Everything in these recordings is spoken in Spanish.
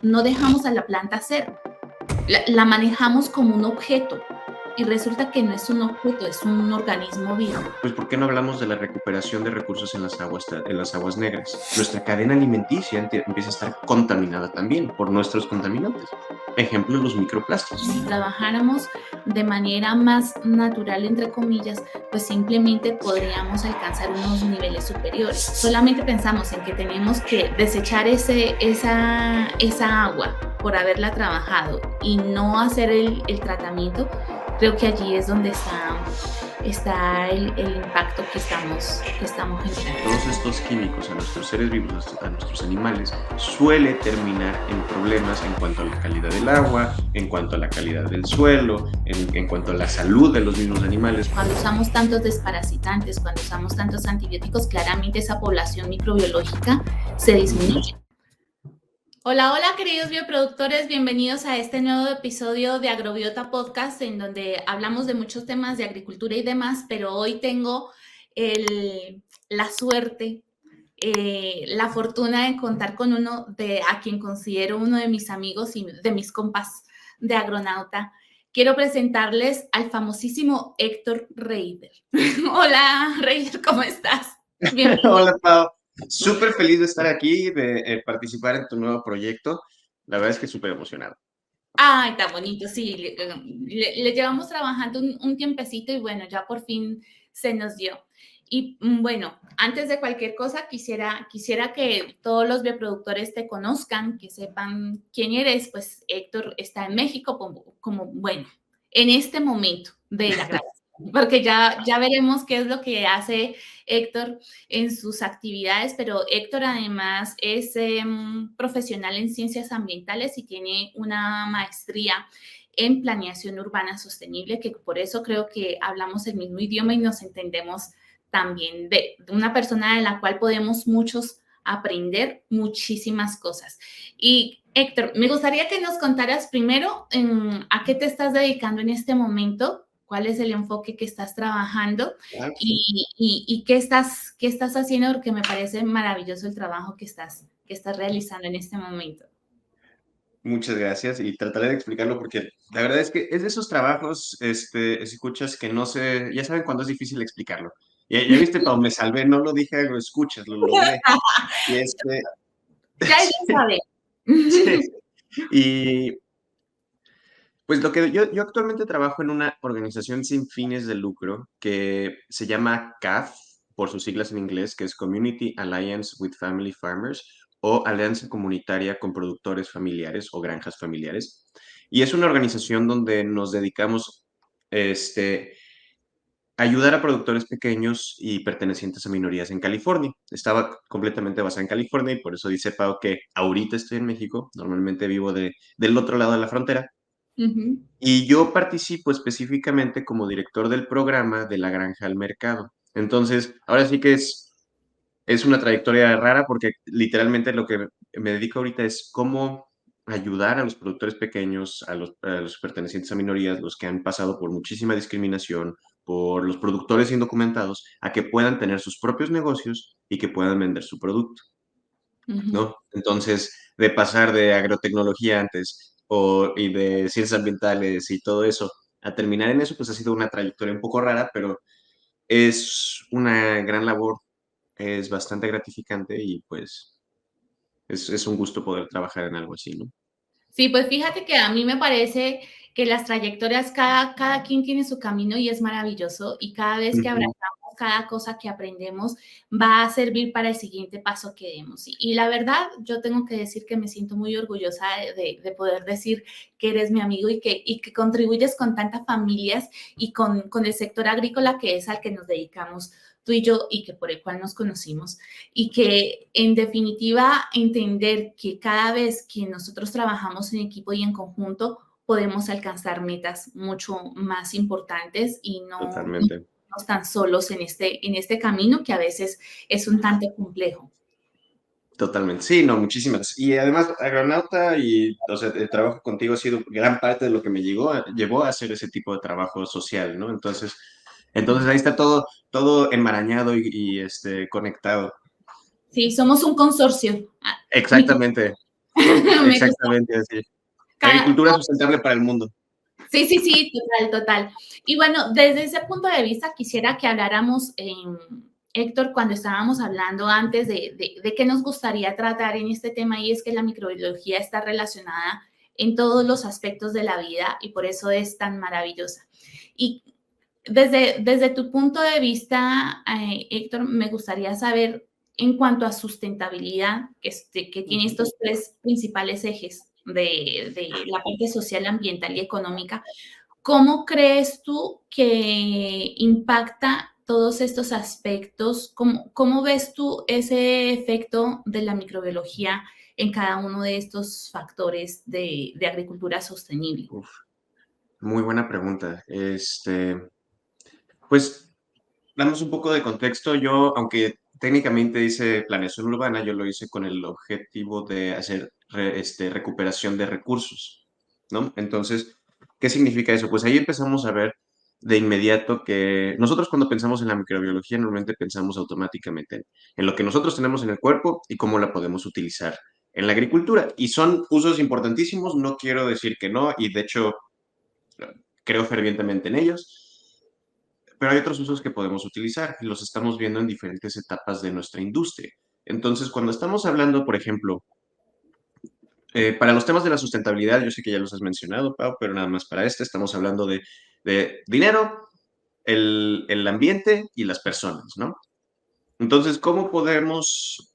no dejamos a la planta ser, la manejamos como un objeto y resulta que no es un objeto, es un organismo vivo. Pues, ¿por qué no hablamos de la recuperación de recursos en las aguas negras? Nuestra cadena alimenticia empieza a estar contaminada también por nuestros contaminantes. Ejemplo, los microplásticos. Si trabajáramos de manera más natural, entre comillas, pues simplemente podríamos alcanzar unos niveles superiores. Solamente pensamos en que tenemos que desechar esa agua por haberla trabajado y no hacer el tratamiento. Creo que allí es donde está el impacto que estamos generando. Todos estos químicos a nuestros seres vivos, a nuestros animales, suele terminar en problemas en cuanto a la calidad del agua, en cuanto a la calidad del suelo, en cuanto a la salud de los mismos animales. Cuando usamos tantos desparasitantes, cuando usamos tantos antibióticos, claramente esa población microbiológica se disminuye. Hola, hola queridos bioproductores, bienvenidos a este nuevo episodio de Agrobiota Podcast en donde hablamos de muchos temas de agricultura y demás, pero hoy tengo la suerte, la fortuna de contar con a quien considero uno de mis amigos y de mis compas de Agronauta. Quiero presentarles al famosísimo Héctor Reider. Hola, Reider, ¿cómo estás? Bienvenido. Hola, Pau. Súper feliz de estar aquí, de participar en tu nuevo proyecto. La verdad es que súper emocionado. Ay, está bonito, sí. Le llevamos trabajando un tiempecito y bueno, ya por fin se nos dio. Y bueno, antes de cualquier cosa, quisiera que todos los bioproductores te conozcan, que sepan quién eres. Pues Héctor está en México bueno, en este momento de la grabación, porque ya veremos qué es lo que hace Héctor en sus actividades, pero Héctor además es profesional en ciencias ambientales y tiene una maestría en planeación urbana sostenible, que por eso creo que hablamos el mismo idioma y nos entendemos también, de una persona de la cual podemos muchos aprender muchísimas cosas. Y Héctor, me gustaría que nos contaras primero a qué te estás dedicando en este momento, cuál es el enfoque que estás trabajando Claro, sí. y qué estás haciendo, porque me parece maravilloso el trabajo que estás realizando en este momento. Muchas gracias y trataré de explicarlo porque la verdad es que es de esos trabajos, escuchas que no sé, ya saben cuando es difícil explicarlo. Ya viste, Pau, me salvé, no lo dije, lo escuchas, lo logré. Y Ya ella sabe. sí, y pues yo actualmente trabajo en una organización sin fines de lucro que se llama CAF, por sus siglas en inglés, que es Community Alliance with Family Farmers o Alianza Comunitaria con Productores Familiares o Granjas Familiares. Y es una organización donde nos dedicamos este, a ayudar a productores pequeños y pertenecientes a minorías en California. Estaba completamente basada en California y por eso dice Pau que ahorita estoy en México, normalmente vivo del otro lado de la frontera. Ujú. Y yo participo específicamente como director del programa de La Granja al Mercado. Entonces, ahora sí que es una trayectoria rara porque literalmente lo que me dedico ahorita es cómo ayudar a los productores pequeños, a los pertenecientes a minorías, los que han pasado por muchísima discriminación, por los productores indocumentados, a que puedan tener sus propios negocios y que puedan vender su producto. Ujú. ¿No? Entonces, de pasar de agrotecnología antes y de ciencias ambientales y todo eso a terminar en eso, pues ha sido una trayectoria un poco rara, pero es una gran labor, es bastante gratificante y pues es un gusto poder trabajar en algo así, ¿no? Sí, pues fíjate que a mí me parece que las trayectorias, cada quien tiene su camino y es maravilloso, y cada vez que Ujú. abrazamos cada cosa que aprendemos va a servir para el siguiente paso que demos. Y la verdad, yo tengo que decir que me siento muy orgullosa de poder decir que eres mi amigo y que contribuyes con tantas familias y con el sector agrícola que es al que nos dedicamos tú y yo y que por el cual nos conocimos, y que en definitiva entender que cada vez que nosotros trabajamos en equipo y en conjunto podemos alcanzar metas mucho más importantes y no Totalmente. tan solos en este camino que a veces es un tanto complejo. Totalmente. Sí, no, muchísimas. Y además, Agronauta y, o sea, el trabajo contigo ha sido gran parte de lo que me llevó a hacer ese tipo de trabajo social, ¿no? Entonces ahí está todo enmarañado y conectado. Sí, somos un consorcio. Exactamente. Me gusta. Exactamente así. Cada, Agricultura sustentable para el mundo. sí, sí, sí, total, total. Y bueno, desde ese punto de vista quisiera que habláramos, Héctor, cuando estábamos hablando antes de qué nos gustaría tratar en este tema, y es que la microbiología está relacionada en todos los aspectos de la vida y por eso es tan maravillosa. Y desde tu punto de vista, Héctor, me gustaría saber en cuanto a sustentabilidad, que tiene Ujú. estos tres principales ejes de la parte social, ambiental y económica, ¿cómo crees tú que impacta todos estos aspectos? ¿Cómo ves tú ese efecto de la microbiología en cada uno de estos factores de agricultura sostenible? Uf, muy buena pregunta. Pues damos un poco de contexto. Yo, aunque técnicamente hice planeación urbana, yo lo hice con el objetivo de hacer recuperación de recursos, ¿no? Entonces, ¿qué significa eso? Pues ahí empezamos a ver de inmediato que nosotros cuando pensamos en la microbiología normalmente pensamos automáticamente en lo que nosotros tenemos en el cuerpo y cómo la podemos utilizar en la agricultura. Y son usos importantísimos, no quiero decir que no, y de hecho creo fervientemente en ellos, pero hay otros usos que podemos utilizar y los estamos viendo en diferentes etapas de nuestra industria. Entonces, cuando estamos hablando, por ejemplo, para los temas de la sustentabilidad, yo sé que ya los has mencionado, Pau, pero nada más para este, estamos hablando de dinero, el ambiente y las personas, ¿no? Entonces, ¿cómo podemos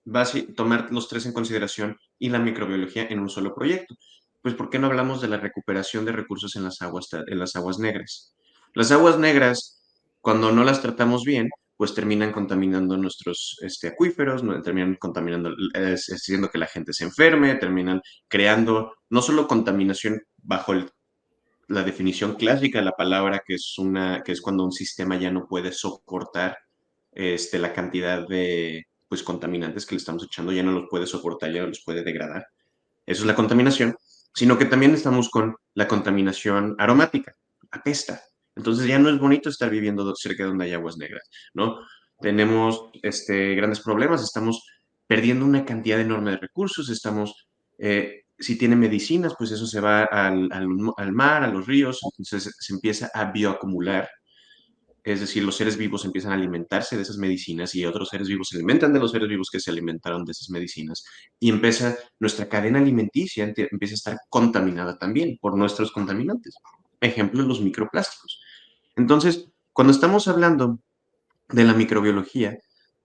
tomar los tres en consideración y la microbiología en un solo proyecto? Pues, ¿por qué no hablamos de la recuperación de recursos en las aguas negras? Las aguas negras, cuando no las tratamos bien, pues terminan contaminando nuestros acuíferos, terminan contaminando, haciendo que la gente se enferme, terminan creando no solo contaminación bajo la definición clásica de la palabra, que es cuando un sistema ya no puede soportar la cantidad de pues, contaminantes que le estamos echando, ya no los puede soportar, ya no los puede degradar. Eso es la contaminación, sino que también estamos con la contaminación aromática, apesta. Entonces ya no es bonito estar viviendo cerca de donde hay aguas negras, ¿no? Tenemos grandes problemas, estamos perdiendo una cantidad enorme de recursos, si tiene medicinas, pues eso se va al mar, a los ríos, entonces se empieza a bioacumular, es decir, los seres vivos empiezan a alimentarse de esas medicinas y otros seres vivos se alimentan de los seres vivos que se alimentaron de esas medicinas. Y empieza nuestra cadena alimenticia, empieza a estar contaminada también por nuestros contaminantes. Ejemplo, los microplásticos. Entonces, cuando estamos hablando de la microbiología,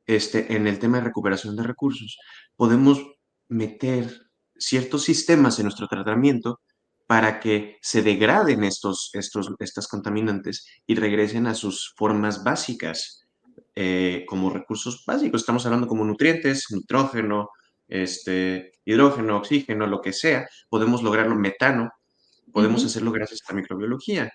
en el tema de recuperación de recursos, podemos meter ciertos sistemas en nuestro tratamiento para que se degraden estas contaminantes y regresen a sus formas básicas, como recursos básicos. Estamos hablando como nutrientes, nitrógeno, hidrógeno, oxígeno, lo que sea. Podemos lograrlo, metano, podemos Ujú. hacerlo gracias a la microbiología.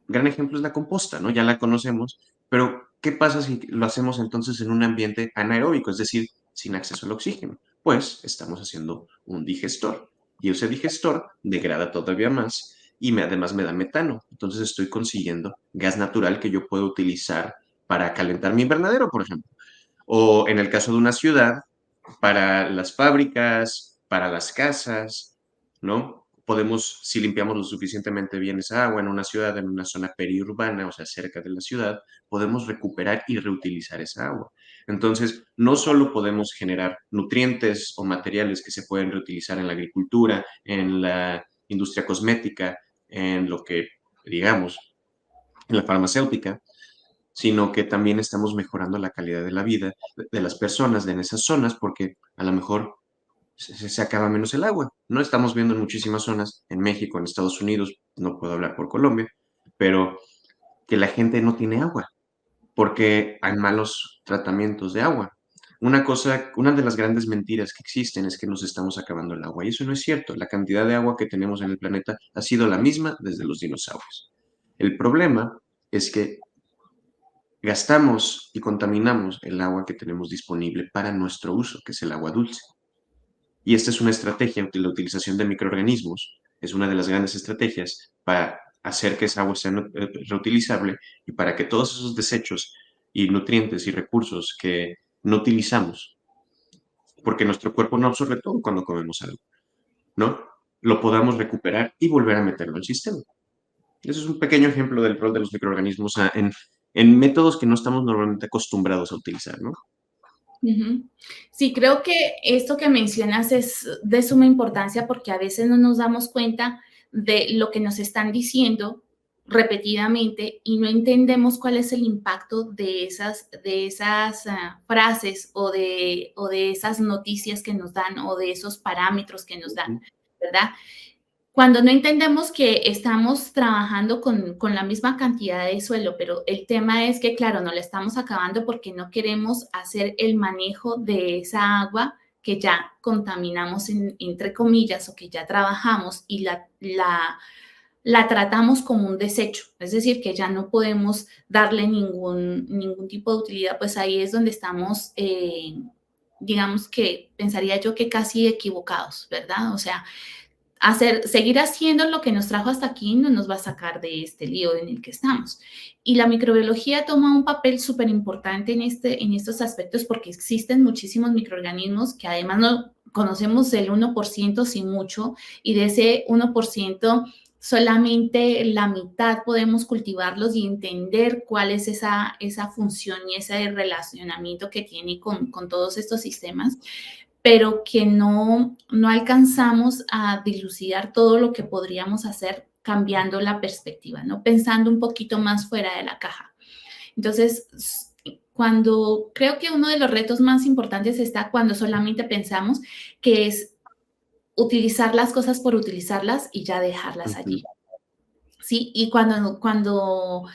Gran ejemplo es la composta, ¿no? Ya la conocemos, pero ¿qué pasa si lo hacemos entonces en un ambiente anaeróbico, es decir, sin acceso al oxígeno? Pues estamos haciendo un digestor y ese digestor degrada todavía más y además me da metano. Entonces estoy consiguiendo gas natural que yo puedo utilizar para calentar mi invernadero, por ejemplo. O en el caso de una ciudad, para las fábricas, para las casas, ¿no? Podemos, si limpiamos lo suficientemente bien esa agua en una ciudad, en una zona periurbana, o sea, cerca de la ciudad, podemos recuperar y reutilizar esa agua. Entonces, no solo podemos generar nutrientes o materiales que se pueden reutilizar en la agricultura, en la industria cosmética, en lo que, digamos, en la farmacéutica, sino que también estamos mejorando la calidad de la vida de las personas de en esas zonas porque a lo mejor se acaba menos el agua. No estamos viendo en muchísimas zonas, en México, en Estados Unidos, no puedo hablar por Colombia, pero que la gente no tiene agua porque hay malos tratamientos de agua. Una de las grandes mentiras que existen es que nos estamos acabando el agua y eso no es cierto. La cantidad de agua que tenemos en el planeta ha sido la misma desde los dinosaurios. El problema es que gastamos y contaminamos el agua que tenemos disponible para nuestro uso, que es el agua dulce. Y esta es una estrategia, la utilización de microorganismos, es una de las grandes estrategias para hacer que esa agua sea reutilizable y para que todos esos desechos y nutrientes y recursos que no utilizamos, porque nuestro cuerpo no absorbe todo cuando comemos algo, ¿no? Lo podamos recuperar y volver a meterlo al sistema. Eso es un pequeño ejemplo del rol de los microorganismos en métodos que no estamos normalmente acostumbrados a utilizar, ¿no? Ujú. Sí, creo que esto que mencionas es de suma importancia porque a veces no nos damos cuenta de lo que nos están diciendo repetidamente y no entendemos cuál es el impacto de esas frases o de esas noticias que nos dan o de esos parámetros que nos dan, Ujú, ¿verdad? Cuando no entendemos que estamos trabajando con la misma cantidad de suelo, pero el tema es que, claro, no la estamos acabando porque no queremos hacer el manejo de esa agua que ya contaminamos, entre comillas, o que ya trabajamos y la tratamos como un desecho, es decir, que ya no podemos darle ningún tipo de utilidad, pues ahí es donde estamos, digamos que pensaría yo que casi equivocados, ¿verdad? O sea, seguir haciendo lo que nos trajo hasta aquí no nos va a sacar de este lío en el que estamos. Y la microbiología toma un papel súper importante en estos aspectos porque existen muchísimos microorganismos que además no conocemos el 1% sin mucho y de ese 1% solamente la mitad podemos cultivarlos y entender cuál es esa función y ese relacionamiento que tiene con todos estos sistemas, pero que no alcanzamos a dilucidar todo lo que podríamos hacer cambiando la perspectiva, ¿no? Pensando un poquito más fuera de la caja. Entonces, cuando creo que uno de los retos más importantes está cuando solamente pensamos que es utilizar las cosas por utilizarlas y ya dejarlas ujú. allí. Sí, y cuando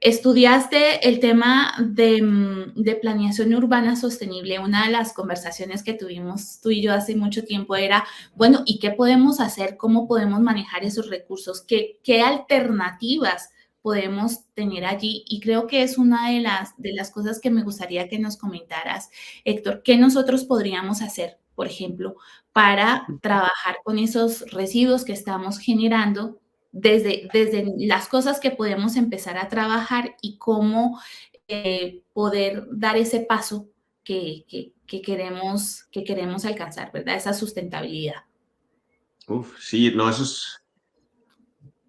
estudiaste el tema de planeación urbana sostenible, una de las conversaciones que tuvimos tú y yo hace mucho tiempo era, bueno, ¿y qué podemos hacer? ¿Cómo podemos manejar esos recursos? ¿Qué alternativas podemos tener allí? Y creo que es una de las cosas que me gustaría que nos comentaras, Héctor, ¿qué nosotros podríamos hacer, por ejemplo, para trabajar con esos residuos que estamos generando desde las cosas que podemos empezar a trabajar y cómo poder dar ese paso que queremos alcanzar, ¿verdad? Esa sustentabilidad. Uf, sí, no, eso es.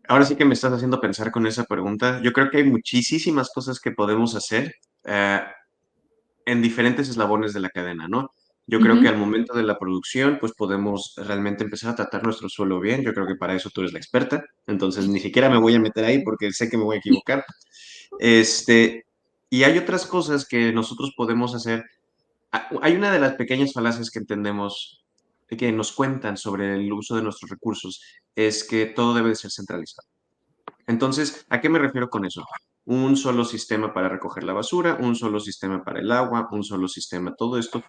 Ahora sí que me estás haciendo pensar con esa pregunta. Yo creo que hay muchísimas cosas que podemos hacer eh, en diferentes eslabones de la cadena, ¿no? Yo Uh creo que -huh. al momento de la producción, pues podemos realmente empezar a tratar nuestro suelo bien. Yo creo que para eso tú eres la experta. Entonces ni siquiera me voy a meter ahí porque sé que me voy a equivocar. Este, y hay otras cosas que nosotros podemos hacer. Hay una de las pequeñas falacias que entendemos, que nos cuentan sobre el uso de nuestros recursos, es que todo debe de ser centralizado. Entonces, ¿a qué me refiero con eso? Un solo sistema para recoger la basura, un solo sistema para el agua, un solo sistema, todo esto.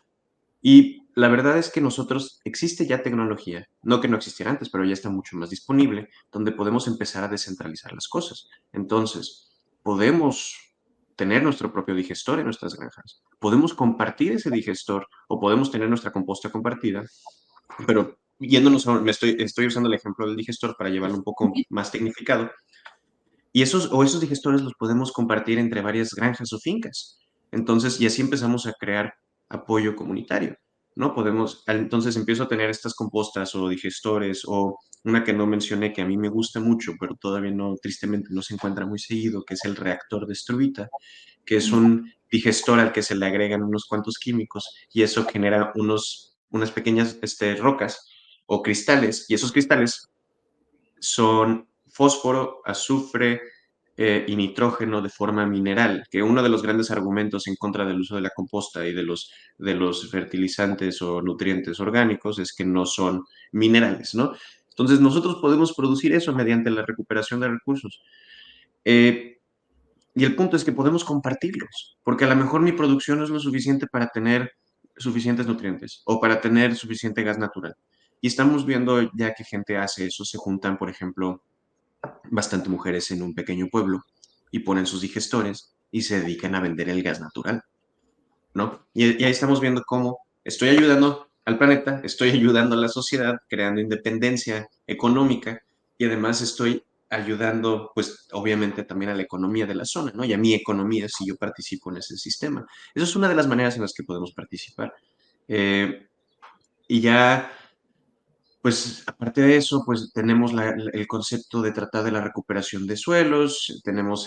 Y la verdad es que nosotros, existe ya tecnología, no que no existiera antes, pero ya está mucho más disponible, donde podemos empezar a descentralizar las cosas. Entonces, podemos tener nuestro propio digestor en nuestras granjas, podemos compartir ese digestor o podemos tener nuestra composta compartida, pero yéndonos estoy usando el ejemplo del digestor para llevarlo un poco más tecnificado. Y esos digestores los podemos compartir entre varias granjas o fincas. Entonces, y así empezamos a crear apoyo comunitario, ¿no? Entonces empiezo a tener estas compostas o digestores o una que no mencioné que a mí me gusta mucho, pero todavía no, tristemente no se encuentra muy seguido, que es el reactor de Struvita, que es un digestor al que se le agregan unos cuantos químicos y eso genera unas pequeñas rocas o cristales, y esos cristales son fósforo, azufre y nitrógeno de forma mineral, que uno de los grandes argumentos en contra del uso de la composta y de los fertilizantes o nutrientes orgánicos es que no son minerales, ¿no? Entonces nosotros podemos producir eso mediante la recuperación de recursos. Eh, y el punto es que podemos compartirlos, porque a lo mejor mi producción no es lo suficiente para tener suficientes nutrientes o para tener suficiente gas natural. Y estamos viendo ya que gente hace eso, se juntan, por ejemplo, bastante mujeres en un pequeño pueblo y ponen sus digestores y se dedican a vender el gas natural, ¿no? Y ahí estamos viendo cómo estoy ayudando al planeta, estoy ayudando a la sociedad, creando independencia económica y además estoy ayudando, pues obviamente también a la economía de la zona, ¿no? Y a mi economía si yo participo en ese sistema. Esa es una de las maneras en las que podemos participar. Eh, y ya pues aparte de eso, pues tenemos el concepto de tratar de la recuperación de suelos, tenemos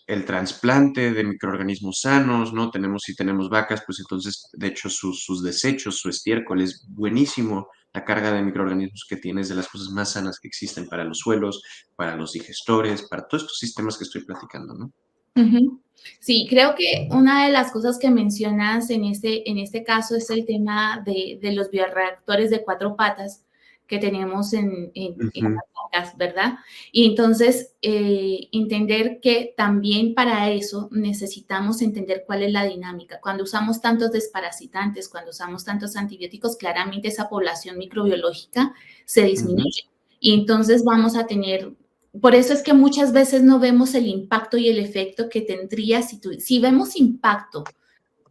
el trasplante de microorganismos sanos, ¿no? Si tenemos vacas, pues entonces, de hecho, sus desechos, su estiércol es buenísimo. La carga de microorganismos que tiene es de las cosas más sanas que existen para los suelos, para los digestores, para todos estos sistemas que estoy platicando, ¿no? Ujú. Sí, creo que una de las cosas que mencionas en este caso es el tema de los bioreactores de 4 patas que tenemos en Ujú, las vacas, ¿verdad? Y entonces, entender que también para eso necesitamos entender cuál es la dinámica. Cuando usamos tantos desparasitantes, cuando usamos tantos antibióticos, claramente esa población microbiológica se ujú, disminuye. Y entonces vamos a tener por eso es que muchas veces no vemos el impacto y el efecto que tendría si vemos impacto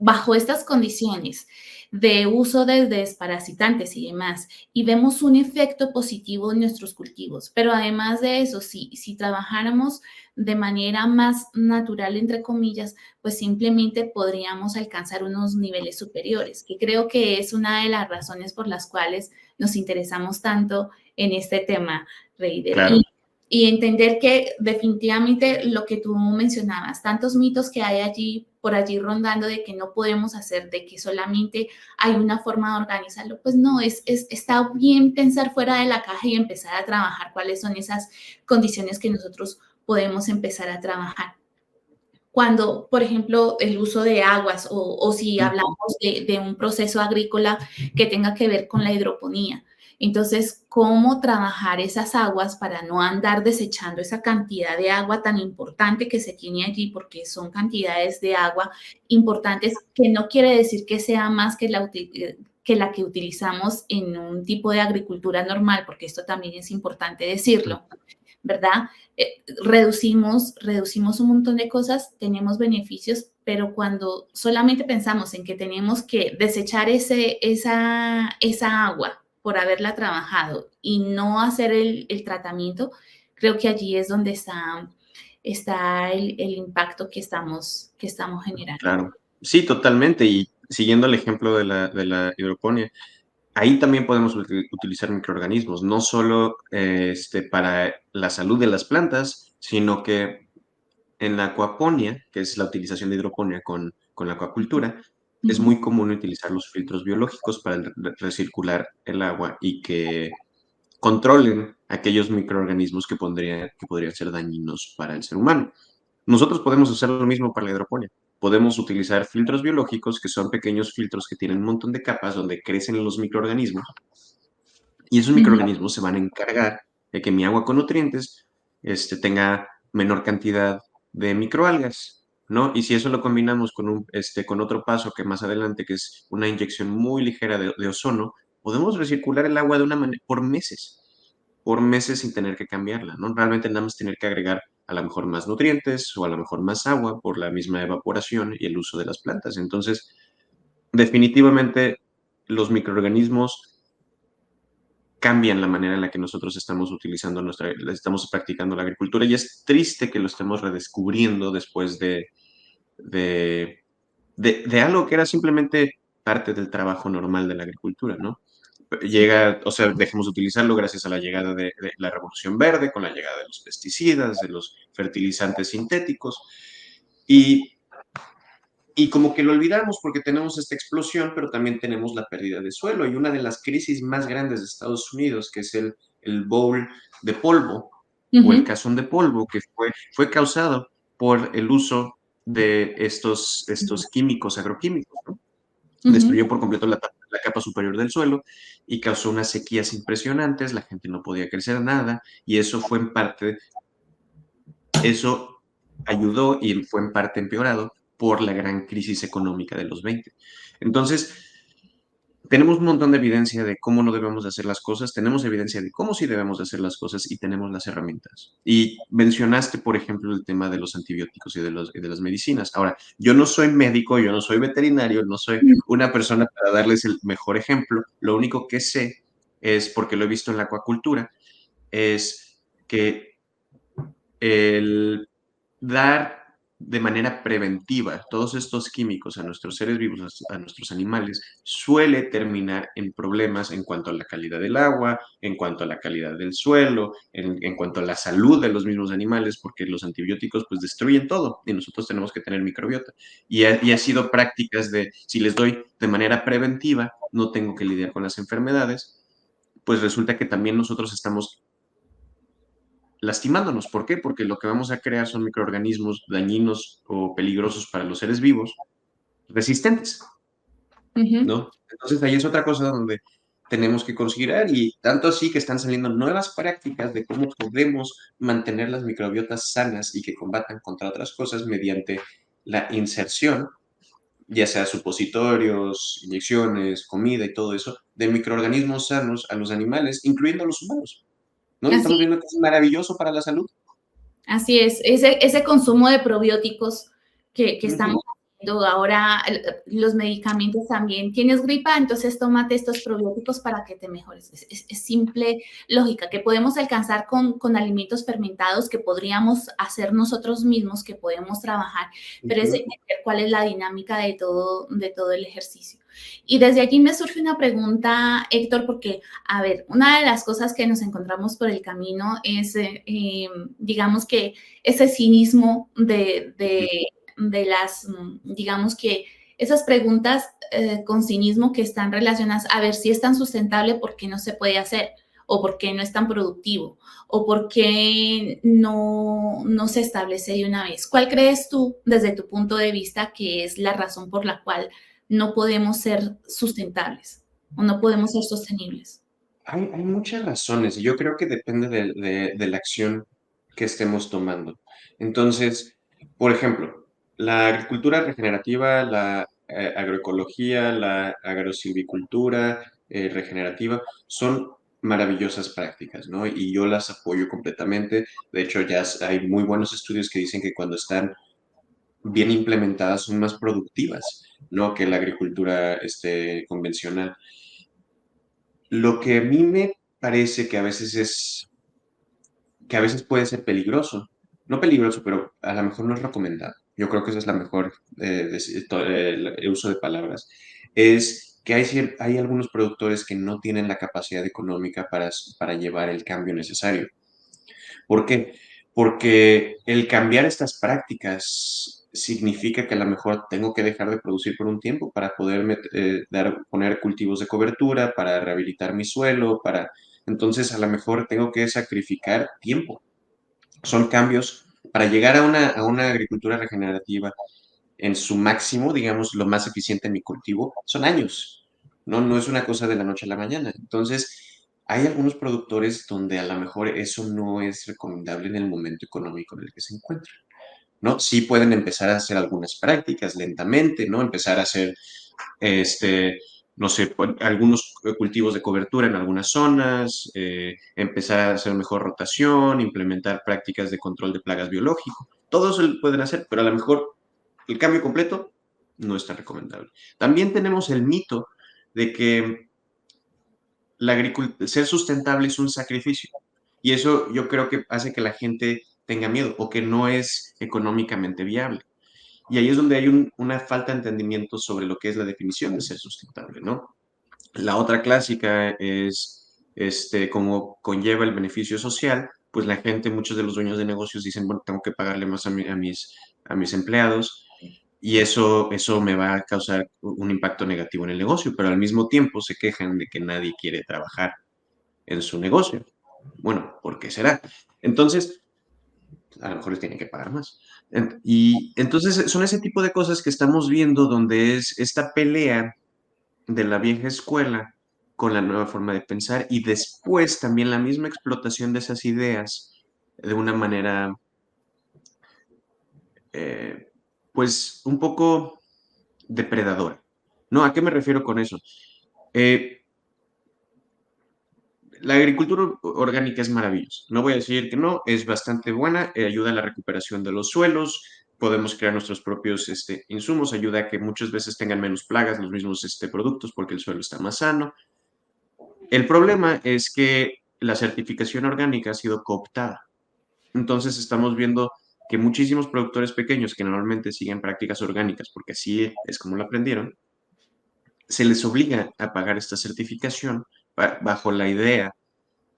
bajo estas condiciones de uso de desparasitantes y demás, y vemos un efecto positivo en nuestros cultivos. Pero además de eso, si trabajáramos de manera más natural, entre comillas, pues simplemente podríamos alcanzar unos niveles superiores, que creo que es una de las razones por las cuales nos interesamos tanto en este tema, Reider. claro, Y entender que definitivamente lo que tú mencionabas, tantos mitos que hay allí, por allí rondando de que no podemos hacer, de que solamente hay una forma de organizarlo, pues no, está bien pensar fuera de la caja y empezar a trabajar cuáles son esas condiciones que nosotros podemos empezar a trabajar. Cuando, por ejemplo, el uso de aguas o si ujú, hablamos de un proceso agrícola que tenga que ver con la hidroponía. Entonces, ¿cómo trabajar esas aguas para no andar desechando esa cantidad de agua tan importante que se tiene allí? Porque son cantidades de agua importantes que no quiere decir que sea más que la que utilizamos en un tipo de agricultura normal, porque esto también es importante decirlo, ¿verdad? Reducimos un montón de cosas, tenemos beneficios, pero cuando solamente pensamos en que tenemos que desechar esa agua por haberla trabajado y no hacer el tratamiento, creo que allí es donde está el impacto que estamos generando. claro. Sí, totalmente. Y siguiendo el ejemplo de la hidroponía, ahí también podemos utilizar microorganismos, no solo para la salud de las plantas, sino que en la acuaponía, que es la utilización de hidroponía con la acuacultura, es Ujú, muy común utilizar los filtros biológicos para recircular el agua y que controlen aquellos microorganismos que podrían ser dañinos para el ser humano. Nosotros podemos hacer lo mismo para la hidroponía. Podemos utilizar filtros biológicos, que son pequeños filtros que tienen un montón de capas donde crecen los microorganismos, y esos ujú, microorganismos se van a encargar de que mi agua con nutrientes tenga menor cantidad de microalgas, ¿no? Y si eso lo combinamos con otro paso que más adelante, que es una inyección muy ligera de ozono, podemos recircular el agua de una manera por meses sin tener que cambiarla, ¿no? Realmente nada más tener que agregar a lo mejor más nutrientes o a lo mejor más agua por la misma evaporación y el uso de las plantas. Entonces, definitivamente los microorganismos cambian la manera en la que nosotros estamos utilizando estamos practicando la agricultura, y es triste que lo estemos redescubriendo después de, de algo que era simplemente parte del trabajo normal de la agricultura, ¿no? sí. O sea, dejemos de utilizarlo gracias a la llegada de la revolución verde, con la llegada de los pesticidas, de los fertilizantes sintéticos, y como que lo olvidamos porque tenemos esta explosión, pero también tenemos la pérdida de suelo. Y una de las crisis más grandes de Estados Unidos, que es el bowl de polvo o el Ujú, cazón de polvo, que fue causado por el uso de estos químicos agroquímicos, ¿no? ujú. Destruyó por completo la capa superior del suelo y causó unas sequías impresionantes, la gente no podía crecer nada, y eso ayudó y fue en parte empeorado por la gran crisis económica de los 20. Entonces, tenemos un montón de evidencia de cómo no debemos de hacer las cosas, tenemos evidencia de cómo sí debemos de hacer las cosas, y tenemos las herramientas. Y mencionaste, por ejemplo, el tema de los antibióticos y de las medicinas. Ahora, yo no soy médico, yo no soy veterinario, no soy una persona para darles el mejor ejemplo. Lo único que sé es, porque lo he visto en la acuacultura, es que el dar de manera preventiva todos estos químicos a nuestros seres vivos, a nuestros animales, suele terminar en problemas en cuanto a la calidad del agua, en cuanto a la calidad del suelo, en cuanto a la salud de los mismos animales, porque los antibióticos pues destruyen todo y nosotros tenemos que tener microbiota. Y ha sido prácticas de, si les doy de manera preventiva, no tengo que lidiar con las enfermedades, pues resulta que también nosotros estamos lastimándonos. ¿Por qué? Porque lo que vamos a crear son microorganismos dañinos o peligrosos para los seres vivos, resistentes, Ujú. ¿no? Entonces ahí es otra cosa donde tenemos que considerar y tanto así que están saliendo nuevas prácticas de cómo podemos mantener las microbiotas sanas y que combatan contra otras cosas mediante la inserción, ya sea supositorios, inyecciones, comida y todo eso, de microorganismos sanos a los animales, incluyendo a los humanos, ¿no? Y Así estamos viendo que es maravilloso para la salud. Así es, ese consumo de probióticos que Ujú. estamos haciendo ahora, los medicamentos también. ¿Tienes gripa? Entonces tómate estos probióticos para que te mejores. Es simple lógica que podemos alcanzar con alimentos fermentados que podríamos hacer nosotros mismos, que podemos trabajar, pero es Ujú. entender cuál es la dinámica de todo el ejercicio. Y desde allí me surge una pregunta, Héctor, porque a ver, una de las cosas que nos encontramos por el camino es, digamos que ese cinismo de las, digamos que esas preguntas con cinismo que están relacionadas a ver si es tan sustentable, ¿por qué no se puede hacer? O por qué no es tan productivo, o por qué no se establece de una vez. ¿Cuál crees tú, desde tu punto de vista, que es la razón por la cual no podemos ser sustentables o no podemos ser sostenibles? Hay muchas razones y yo creo que depende de la acción que estemos tomando. Entonces, por ejemplo, la agricultura regenerativa, la agroecología, la agrosilvicultura regenerativa son maravillosas prácticas, ¿no? Y yo las apoyo completamente. De hecho, hay muy buenos estudios que dicen que cuando están bien implementadas son más productivas, ¿no? Que la agricultura convencional. Lo que a mí me parece que a veces puede ser peligroso, no peligroso, pero a lo mejor no es recomendado. Yo creo que esa es la mejor el uso de palabras. Es que hay algunos productores que no tienen la capacidad económica para llevar el cambio necesario. ¿Por qué? Porque el cambiar estas prácticas significa que a lo mejor tengo que dejar de producir por un tiempo para poder poner cultivos de cobertura, para rehabilitar mi suelo, entonces a lo mejor tengo que sacrificar tiempo. Son cambios para llegar a una agricultura regenerativa en su máximo, digamos, lo más eficiente en mi cultivo, son años, ¿no? No es una cosa de la noche a la mañana. Entonces, hay algunos productores donde a lo mejor eso no es recomendable en el momento económico en el que se encuentran, ¿no? Sí pueden empezar a hacer algunas prácticas lentamente, ¿no? Empezar a hacer, este, no sé, algunos cultivos de cobertura en algunas zonas, empezar a hacer mejor rotación, implementar prácticas de control de plagas biológico. Todo eso lo pueden hacer, pero a lo mejor el cambio completo no es tan recomendable. También tenemos el mito de que ser sustentable es un sacrificio. Y eso yo creo que hace que la gente tenga miedo o que no es económicamente viable. Y ahí es donde hay una falta de entendimiento sobre lo que es la definición de ser sustentable, ¿no? La otra clásica es, como conlleva el beneficio social, pues la gente, muchos de los dueños de negocios dicen, bueno, tengo que pagarle más a mis empleados y eso me va a causar un impacto negativo en el negocio, pero al mismo tiempo se quejan de que nadie quiere trabajar en su negocio. Bueno, ¿por qué será? Entonces, a lo mejor les tienen que pagar más. Y entonces son ese tipo de cosas que estamos viendo donde es esta pelea de la vieja escuela con la nueva forma de pensar y después también la misma explotación de esas ideas de una manera, eh, pues, un poco depredadora. ¿No? ¿A qué me refiero con eso? Eh, la agricultura orgánica es maravillosa. No voy a decir que no, es bastante buena, ayuda a la recuperación de los suelos, podemos crear nuestros propios insumos, ayuda a que muchas veces tengan menos plagas los mismos productos porque el suelo está más sano. El problema es que la certificación orgánica ha sido cooptada. Entonces estamos viendo que muchísimos productores pequeños que normalmente siguen prácticas orgánicas, porque así es como lo aprendieron, se les obliga a pagar esta certificación bajo la idea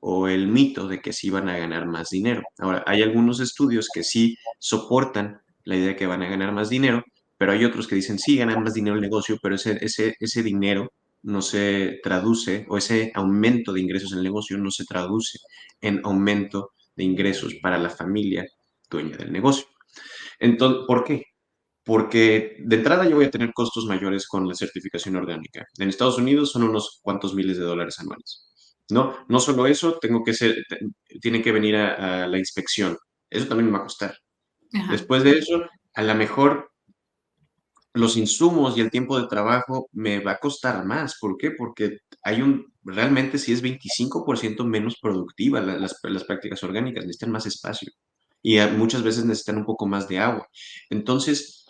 o el mito de que sí van a ganar más dinero. Ahora, hay algunos estudios que sí soportan la idea de que van a ganar más dinero, pero hay otros que dicen sí, ganan más dinero el negocio, pero ese dinero no se traduce, o ese aumento de ingresos en el negocio no se traduce en aumento de ingresos para la familia dueña del negocio. Entonces, ¿por qué? Porque de entrada yo voy a tener costos mayores con la certificación orgánica. En Estados Unidos son unos cuantos miles de dólares anuales. No solo eso, tiene que venir a la inspección. Eso también me va a costar. Ajá. Después de eso, a lo mejor los insumos y el tiempo de trabajo me va a costar más. ¿Por qué? Porque realmente sí es 25% menos productiva las prácticas orgánicas, necesitan más espacio y muchas veces necesitan un poco más de agua. Entonces,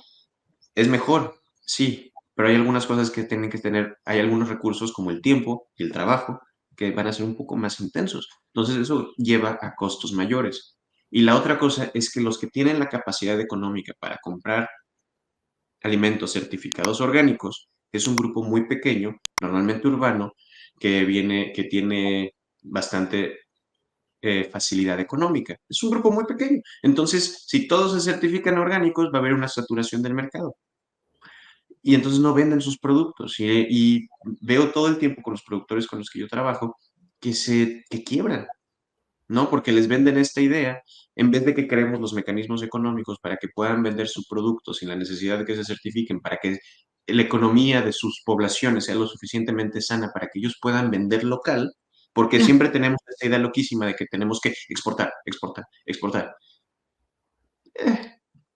es mejor, sí, pero hay algunas cosas que tienen que tener, hay algunos recursos como el tiempo y el trabajo que van a ser un poco más intensos. Entonces, eso lleva a costos mayores. Y la otra cosa es que los que tienen la capacidad económica para comprar alimentos certificados orgánicos es un grupo muy pequeño, normalmente urbano, que tiene bastante facilidad económica. Es un grupo muy pequeño. Entonces, si todos se certifican orgánicos, va a haber una saturación del mercado y entonces no venden sus productos. Y veo todo el tiempo con los productores con los que yo trabajo que quiebran, ¿no? Porque les venden esta idea, en vez de que creemos los mecanismos económicos para que puedan vender su producto sin la necesidad de que se certifiquen, para que la economía de sus poblaciones sea lo suficientemente sana para que ellos puedan vender local, porque siempre tenemos esta idea loquísima de que tenemos que exportar, exportar, exportar.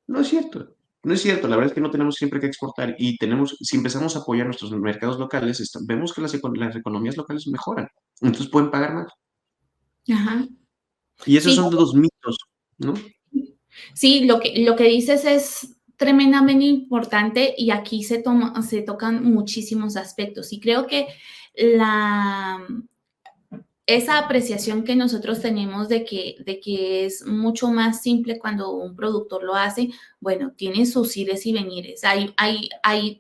No es cierto. No es cierto, la verdad es que no tenemos siempre que exportar y si empezamos a apoyar nuestros mercados locales, vemos que las economías locales mejoran, entonces pueden pagar más. Ajá. Y esos Sí, son los mitos, ¿no? sí, lo que dices es tremendamente importante y aquí se tocan muchísimos aspectos. Y creo que la, esa apreciación que nosotros tenemos de que es mucho más simple cuando un productor lo hace, bueno, tiene sus ires y venires.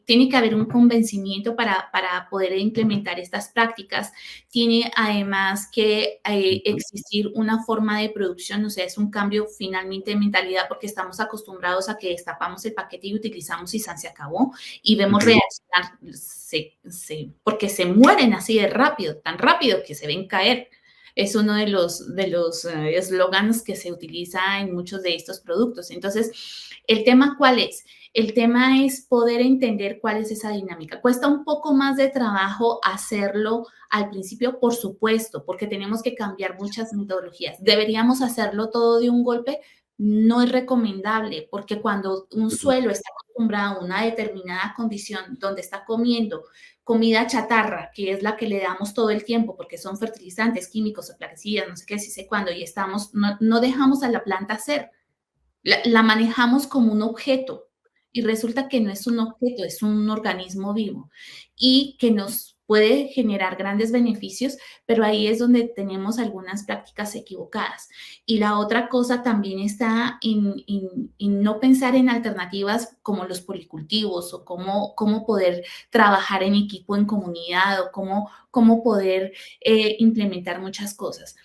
Tiene que haber un convencimiento para poder implementar estas prácticas. Tiene además que Ujú, existir una forma de producción, o sea, es un cambio finalmente de mentalidad porque estamos acostumbrados a que destapamos el paquete y utilizamos y se acabó y vemos ujú, reaccionar, porque se mueren así de rápido, tan rápido que se ven caer. Es uno de los eslogans que se utiliza en muchos de estos productos. Entonces, ¿el tema cuál es? El tema es poder entender cuál es esa dinámica. Cuesta un poco más de trabajo hacerlo al principio, por supuesto, porque tenemos que cambiar muchas metodologías. ¿Deberíamos hacerlo todo de un golpe? No es recomendable, porque cuando un ujú. suelo está acostumbrado a una determinada condición donde está comiendo comida chatarra, que es la que le damos todo el tiempo, porque son fertilizantes, químicos, plaguicidas, no sé qué, si sé cuándo, y no dejamos a la planta hacer, la manejamos como un objeto, y resulta que no es un objeto, es un organismo vivo, y que nos puede generar grandes beneficios, pero ahí es donde tenemos algunas prácticas equivocadas. Y la otra cosa también está en no pensar en alternativas como los policultivos o cómo poder trabajar en equipo, en comunidad o cómo poder implementar muchas cosas.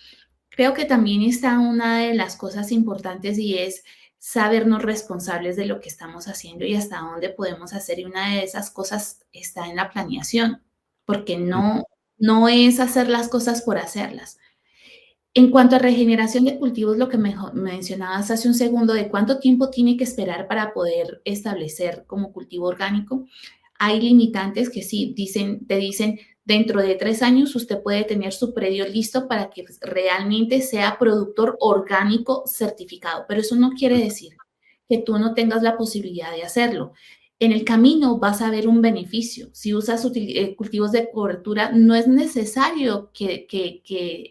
Creo que también está una de las cosas importantes y es sabernos responsables de lo que estamos haciendo y hasta dónde podemos hacer. Y una de esas cosas está en la planeación, porque no es hacer las cosas por hacerlas. En cuanto a regeneración de cultivos, lo que mencionabas hace un segundo, de cuánto tiempo tiene que esperar para poder establecer como cultivo orgánico, hay limitantes que sí te dicen, dentro de 3 años usted puede tener su predio listo para que realmente sea productor orgánico certificado, pero eso no quiere decir que tú no tengas la posibilidad de hacerlo. En el camino vas a ver un beneficio. Si usas cultivos de cobertura, no es necesario que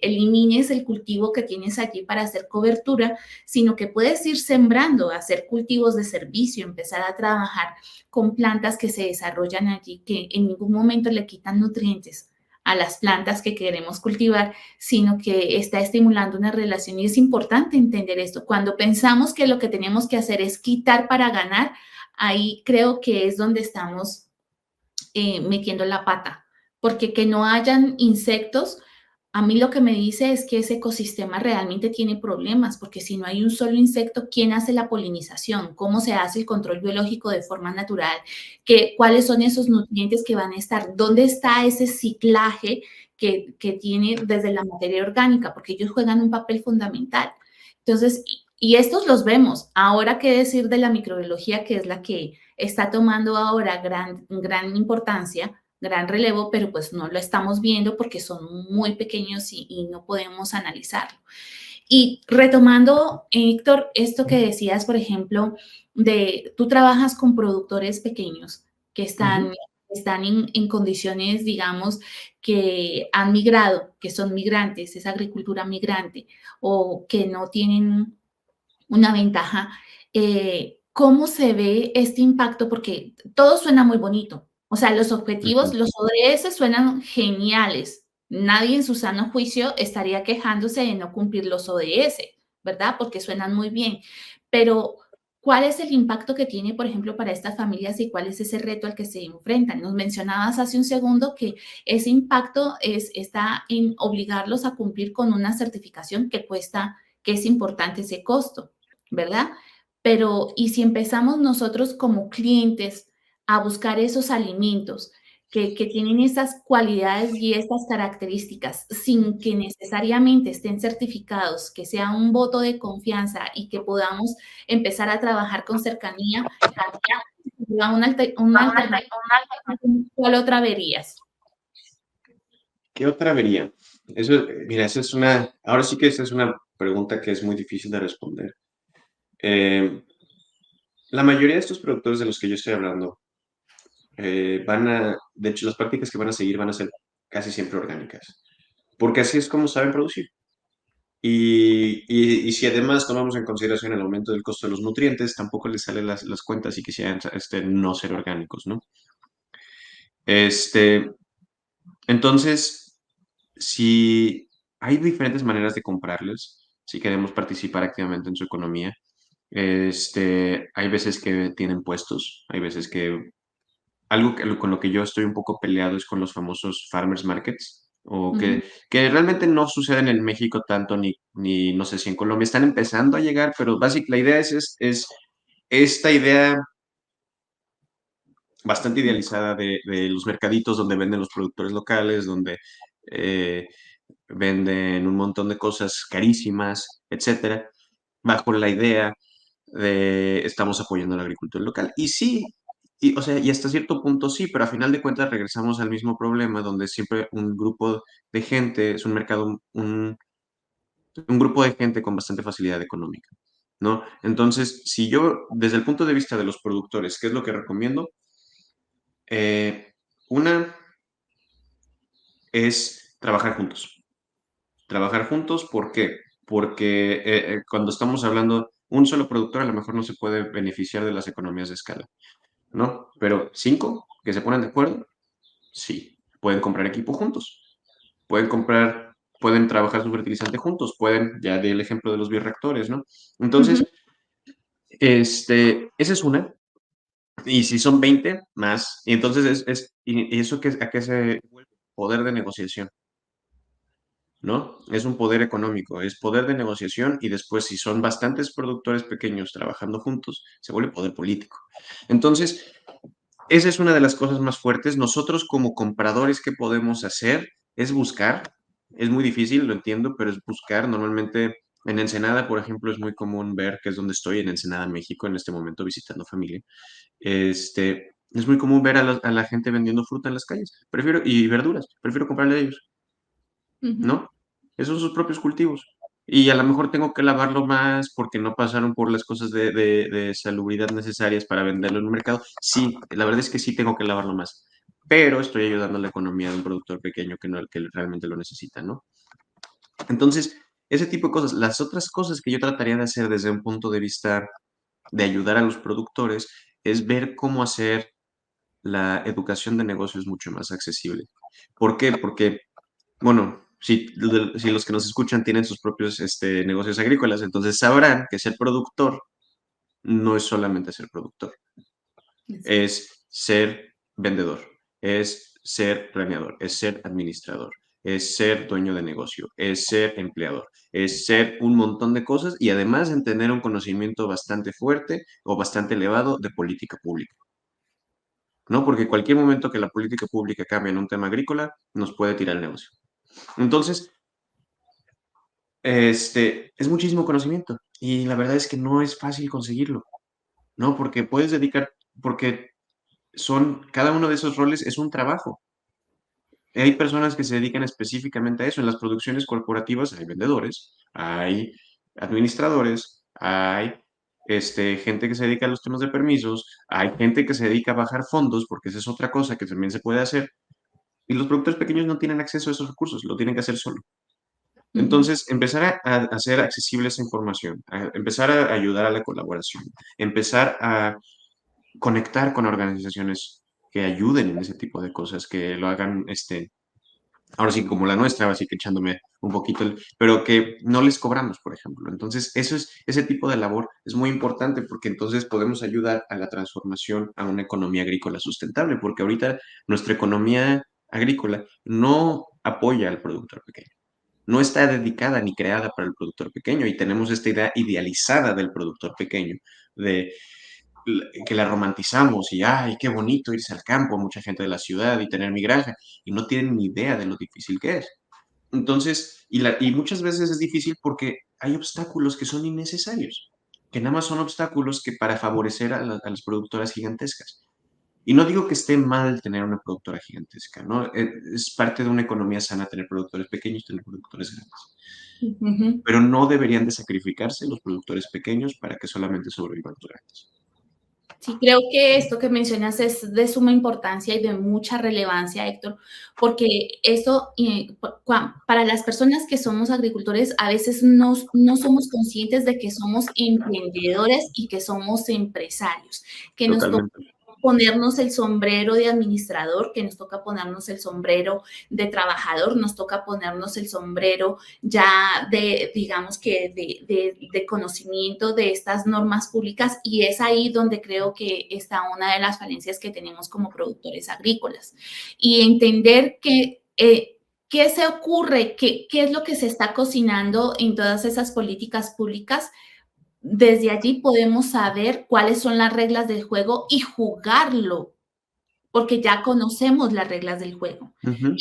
elimines el cultivo que tienes allí para hacer cobertura, sino que puedes ir sembrando, hacer cultivos de servicio, empezar a trabajar con plantas que se desarrollan allí, que en ningún momento le quitan nutrientes a las plantas que queremos cultivar, sino que está estimulando una relación y es importante entender esto. Cuando pensamos que lo que tenemos que hacer es quitar para ganar, ahí creo que es donde estamos metiendo la pata, porque que no hayan insectos, a mí lo que me dice es que ese ecosistema realmente tiene problemas, porque si no hay un solo insecto, ¿quién hace la polinización? ¿Cómo se hace el control biológico de forma natural? ¿Cuáles son esos nutrientes que van a estar? ¿Dónde está ese ciclaje que tiene desde la materia orgánica? Porque ellos juegan un papel fundamental. Entonces, y estos los vemos. Ahora, ¿qué decir de la microbiología, que es la que está tomando ahora gran importancia, gran relevo, pero pues no lo estamos viendo porque son muy pequeños y no podemos analizarlo? Y retomando, Héctor, esto que decías, por ejemplo, de tú trabajas con productores pequeños que Ujú. están en condiciones, digamos, que han migrado, que son migrantes, esa agricultura migrante, o que no tienen una ventaja. ¿Cómo se ve este impacto? Porque todo suena muy bonito. O sea, los objetivos, Ujú. los ODS suenan geniales. Nadie en su sano juicio estaría quejándose de no cumplir los ODS, ¿verdad? Porque suenan muy bien. Pero, ¿cuál es el impacto que tiene, por ejemplo, para estas familias y cuál es ese reto al que se enfrentan? Nos mencionabas hace un segundo que ese impacto está en obligarlos a cumplir con una certificación que cuesta, que es importante ese costo, ¿verdad? Pero, ¿y si empezamos nosotros como clientes a buscar esos alimentos que tienen esas cualidades y estas características sin que necesariamente estén certificados, que sea un voto de confianza y que podamos empezar a trabajar con cercanía, una alternativa? ¿Cuál otra verías? ¿Qué otra vería? Eso, mira, esa es una, ahora sí que esa es una pregunta que es muy difícil de responder. Eh, la mayoría de estos productores de los que yo estoy hablando de hecho, las prácticas que van a seguir van a ser casi siempre orgánicas, porque así es como saben producir. Y si además tomamos en consideración el aumento del costo de los nutrientes, tampoco les salen las cuentas si quisieran no ser orgánicos, ¿no? Este, entonces, si hay diferentes maneras de comprarles, si queremos participar activamente en su economía, hay veces que tienen puestos, hay veces que con lo que yo estoy un poco peleado es con los famosos farmers markets, o Ujú. que realmente no suceden en México tanto, ni no sé si en Colombia. Están empezando a llegar, pero básicamente la idea es esta idea bastante idealizada de los mercaditos donde venden los productores locales, donde eh, venden un montón de cosas carísimas, etcétera, bajo la idea de estamos apoyando la agricultura local. Y sí, o sea, y hasta cierto punto sí, pero a final de cuentas regresamos al mismo problema donde siempre un grupo de gente, es un mercado, un grupo de gente con bastante facilidad económica, ¿no? Entonces, si yo, desde el punto de vista de los productores, ¿qué es lo que recomiendo? Una es trabajar juntos. Trabajar juntos, ¿por qué? Porque cuando estamos hablando, un solo productor a lo mejor no se puede beneficiar de las economías de escala, ¿no? Pero cinco que se ponen de acuerdo, sí. Pueden comprar equipo juntos, pueden trabajar su fertilizante juntos, ya di el ejemplo de los bioreactores, ¿no? Ujú. Entonces, esa es una. Y si son 20 más. Y entonces ¿y eso a qué se vuelve? Poder de negociación, ¿no? Es un poder económico, es poder de negociación y después si son bastantes productores pequeños trabajando juntos, se vuelve poder político. Entonces, esa es una de las cosas más fuertes. Nosotros como compradores, ¿qué podemos hacer? Es buscar. Es muy difícil, lo entiendo, pero es buscar. Normalmente en Ensenada, por ejemplo, es muy común ver, que es donde estoy, en Ensenada, México, en este momento visitando familia. Es muy común ver a la gente vendiendo fruta en las calles. Y verduras. Prefiero comprarle a ellos, Ujú. ¿no? Esos son sus propios cultivos. Y a lo mejor tengo que lavarlo más porque no pasaron por las cosas de salubridad necesarias para venderlo en un mercado. Sí, la verdad es que sí tengo que lavarlo más, pero estoy ayudando a la economía de un productor pequeño que realmente lo necesita, ¿no? Entonces, ese tipo de cosas. Las otras cosas que yo trataría de hacer desde un punto de vista de ayudar a los productores es ver cómo hacer la educación de negocios mucho más accesible. ¿Por qué? Porque, bueno, si los que nos escuchan tienen sus propios negocios agrícolas, entonces sabrán que ser productor no es solamente ser productor, es ser vendedor, es ser planeador, es ser administrador, es ser dueño de negocio, es ser empleador, es ser un montón de cosas y además en tener un conocimiento bastante fuerte o bastante elevado de política pública, ¿no? Porque cualquier momento que la política pública cambie en un tema agrícola, nos puede tirar el negocio. Entonces, es muchísimo conocimiento y la verdad es que no es fácil conseguirlo, ¿no? Porque cada uno de esos roles es un trabajo. Hay personas que se dedican específicamente a eso. En las producciones corporativas hay vendedores, hay administradores, hay gente que se dedica a los temas de permisos, hay gente que se dedica a bajar fondos, porque esa es otra cosa que también se puede hacer. Y los productores pequeños no tienen acceso a esos recursos, lo tienen que hacer solo. Ujú, Entonces, empezar a hacer accesible esa información, empezar a ayudar a la colaboración, empezar a conectar con organizaciones que ayuden en ese tipo de cosas, que lo hagan, ahora sí como la nuestra, así que echándome un poquito, pero que no les cobramos, por ejemplo. Entonces, ese tipo de labor es muy importante porque entonces podemos ayudar a la transformación a una economía agrícola sustentable, porque ahorita nuestra economía agrícola no apoya al productor pequeño. No está dedicada ni creada para el productor pequeño y tenemos esta idea idealizada del productor pequeño, de que la romantizamos y, ay, qué bonito irse al campo, mucha gente de la ciudad y tener mi granja, y no tienen ni idea de lo difícil que es. Entonces, y muchas veces es difícil porque hay obstáculos que son innecesarios, que nada más son obstáculos que para favorecer a las productoras gigantescas. Y no digo que esté mal tener una productora gigantesca, ¿no? Es parte de una economía sana tener productores pequeños, tener productores grandes. ujú. Pero no deberían de sacrificarse los productores pequeños para que solamente sobrevivan los grandes. Sí, creo que esto que mencionas es de suma importancia y de mucha relevancia, Héctor, porque eso, para las personas que somos agricultores, a veces no somos conscientes de que somos emprendedores y que somos empresarios, que nos toca Totalmente. ponernos el sombrero de administrador, que nos toca ponernos el sombrero de trabajador, nos toca ponernos el sombrero ya digamos que de conocimiento de estas normas públicas y es ahí donde creo que está una de las falencias que tenemos como productores agrícolas. Y entender que qué se ocurre, qué es lo que se está cocinando en todas esas políticas públicas. Desde allí podemos saber cuáles son las reglas del juego y jugarlo, porque ya conocemos las reglas del juego. Ujú.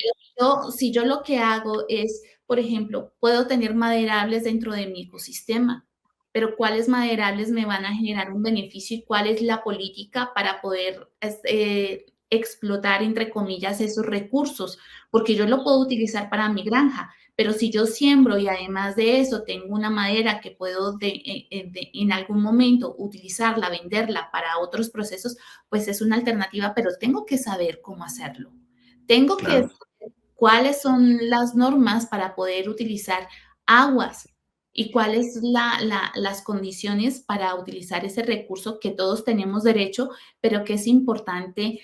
Si yo lo que hago es, por ejemplo, puedo tener maderables dentro de mi ecosistema, pero ¿cuáles maderables me van a generar un beneficio y cuál es la política para poder explotar, entre comillas, esos recursos? Porque yo lo puedo utilizar para mi granja, pero si yo siembro y además de eso tengo una madera que puedo en algún momento utilizarla, venderla para otros procesos, pues es una alternativa, pero tengo que saber cómo hacerlo. Tengo que Claro. saber cuáles son las normas para poder utilizar aguas y cuáles las condiciones para utilizar ese recurso que todos tenemos derecho, pero que es importante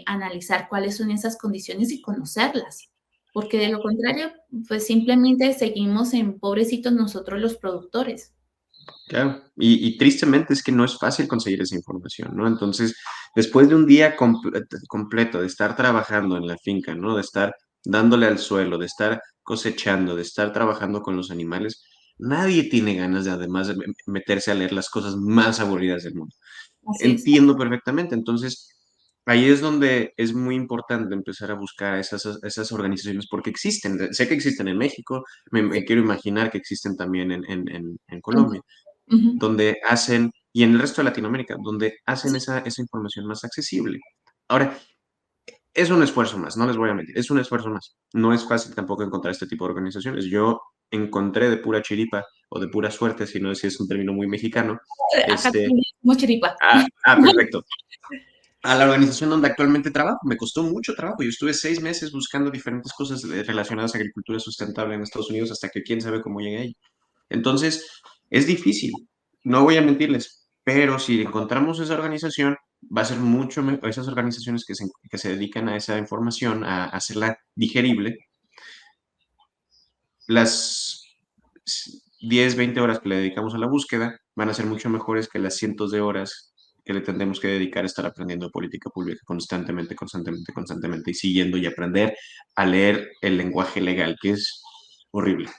analizar cuáles son esas condiciones y conocerlas. Porque de lo contrario, pues simplemente seguimos en pobrecitos nosotros los productores. Claro, y tristemente es que no es fácil conseguir esa información, ¿no? Entonces, después de un día completo de estar trabajando en la finca, ¿no? De estar dándole al suelo, de estar cosechando, de estar trabajando con los animales, nadie tiene ganas de además de meterse a leer las cosas más aburridas del mundo. Así es. Entiendo perfectamente. Entonces, ahí es donde es muy importante empezar a buscar a esas organizaciones porque existen. Sé que existen en México, Sí, me quiero imaginar que existen también en en Colombia ujú, donde hacen, y en el resto de Latinoamérica, donde hacen sí, esa información más accesible. Ahora, es un esfuerzo más, no les voy a mentir, es un esfuerzo más. No es fácil tampoco encontrar este tipo de organizaciones. Yo encontré de pura chiripa o de pura suerte, si no si es un término muy mexicano, acá este, también decimos chiripa. perfecto. A la organización donde actualmente trabajo, me costó mucho trabajo. Yo estuve 6 meses buscando diferentes cosas relacionadas a agricultura sustentable en Estados Unidos hasta que quién sabe cómo llegué ahí. Entonces, es difícil, no voy a mentirles, pero si encontramos esa organización, va a ser mucho mejor, esas organizaciones que se dedican a esa información, a hacerla digerible, las 10, 20 horas que le dedicamos a la búsqueda van a ser mucho mejores que las cientos de horas que le tendremos que dedicar a estar aprendiendo política pública constantemente, constantemente, constantemente y siguiendo y aprender a leer el lenguaje legal, que es horrible.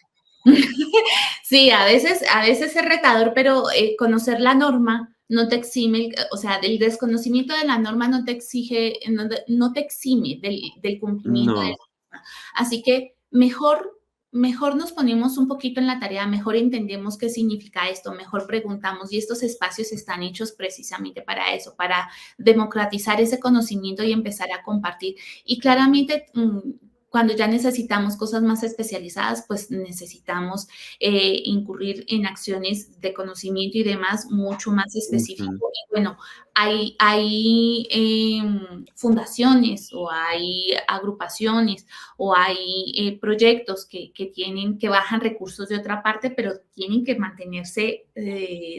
Sí, a veces es retador, pero conocer la norma no te exime, o sea, del desconocimiento de la norma no te exige, no te exime del cumplimiento de No, la norma. Así que mejor nos ponemos un poquito en la tarea, mejor entendemos qué significa esto, mejor preguntamos y estos espacios están hechos precisamente para eso, para democratizar ese conocimiento y empezar a compartir. Y claramente, cuando ya necesitamos cosas más especializadas, pues necesitamos incurrir en acciones de conocimiento y demás mucho más específico. ujú, Y bueno, hay fundaciones o hay agrupaciones o hay proyectos que bajan recursos de otra parte, pero tienen que mantenerse,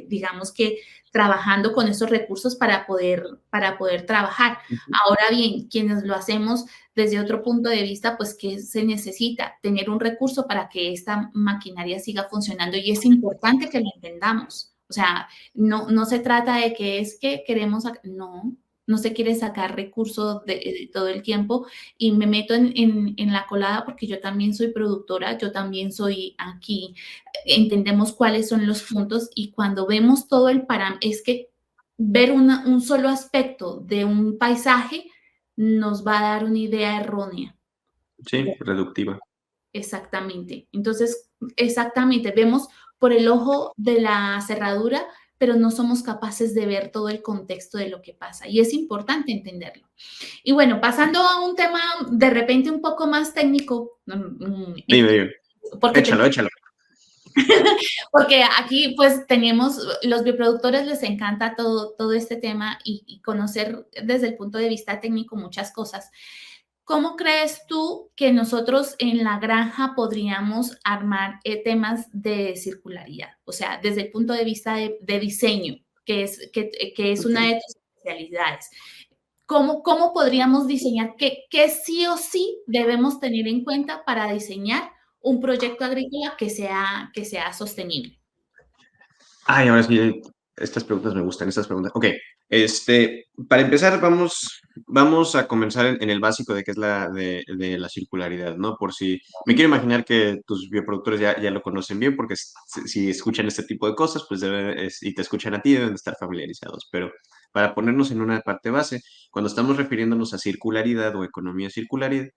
digamos que trabajando con esos recursos para poder trabajar. ujú. Ahora bien, quienes lo hacemos desde otro punto de vista, pues que se necesita tener un recurso para que esta maquinaria siga funcionando y es importante que lo entendamos. O sea, no se trata de que es que queremos, no se quiere sacar recursos de todo el tiempo y me meto en la colada porque yo también soy productora, yo también soy aquí, entendemos cuáles son los puntos y cuando vemos todo el parámetro, es que ver un solo aspecto de un paisaje nos va a dar una idea errónea. Sí, reductiva. Exactamente. Entonces, exactamente, vemos por el ojo de la cerradura, pero no somos capaces de ver todo el contexto de lo que pasa y es importante entenderlo. Y bueno, pasando a un tema de repente un poco más técnico, Dime, dime. porque Échalo, échalo. porque aquí pues tenemos, los bioproductores les encanta todo este tema y conocer desde el punto de vista técnico muchas cosas. ¿Cómo crees tú que nosotros en la granja podríamos armar temas de circularidad? O sea, desde el punto de vista de diseño, que es una Ok. de tus especialidades. ¿Cómo podríamos diseñar? ¿Qué sí o sí debemos tener en cuenta para diseñar un proyecto agrícola que sea sostenible? Ay, ahora sí, estas preguntas me gustan, estas preguntas. Ok, para empezar, vamos a comenzar en el básico de qué es de la circularidad, ¿no? Por si, me quiero imaginar que tus bioproductores ya lo conocen bien, porque si escuchan este tipo de cosas, pues y te escuchan a ti, deben de estar familiarizados. Pero para ponernos en una parte base, cuando estamos refiriéndonos a circularidad o economía circular,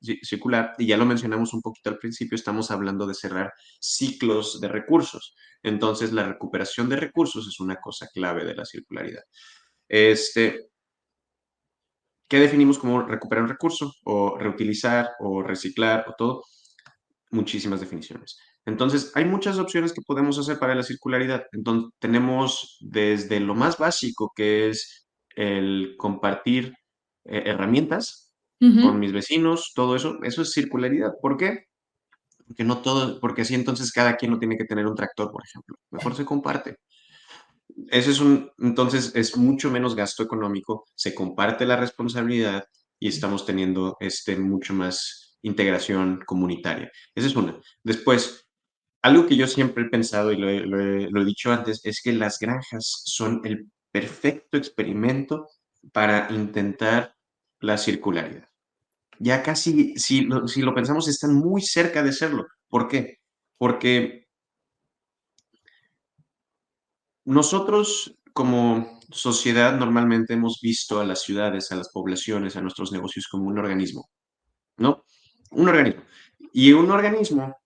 y ya lo mencionamos un poquito al principio, estamos hablando de cerrar ciclos de recursos. Entonces, la recuperación de recursos es una cosa clave de la circularidad. Este, ¿Qué definimos como recuperar un recurso? O reutilizar, o reciclar, o todo. Muchísimas definiciones. Entonces, hay muchas opciones que podemos hacer para la circularidad. Entonces, tenemos desde lo más básico, que es el compartir herramientas con Ujú. mis vecinos, todo eso es circularidad. ¿Por qué? Porque así entonces cada quien no tiene que tener un tractor, por ejemplo. Mejor se comparte. Entonces es mucho menos gasto económico, se comparte la responsabilidad y estamos teniendo mucho más integración comunitaria. Esa es una. Después, algo que yo siempre he pensado y lo he dicho antes, es que las granjas son el perfecto experimento para intentar la circularidad. Ya casi, si lo pensamos, están muy cerca de serlo. ¿Por qué? Porque nosotros como sociedad normalmente hemos visto a las ciudades, a las poblaciones, a nuestros negocios como un organismo, ¿no? Un organismo. Y un organismo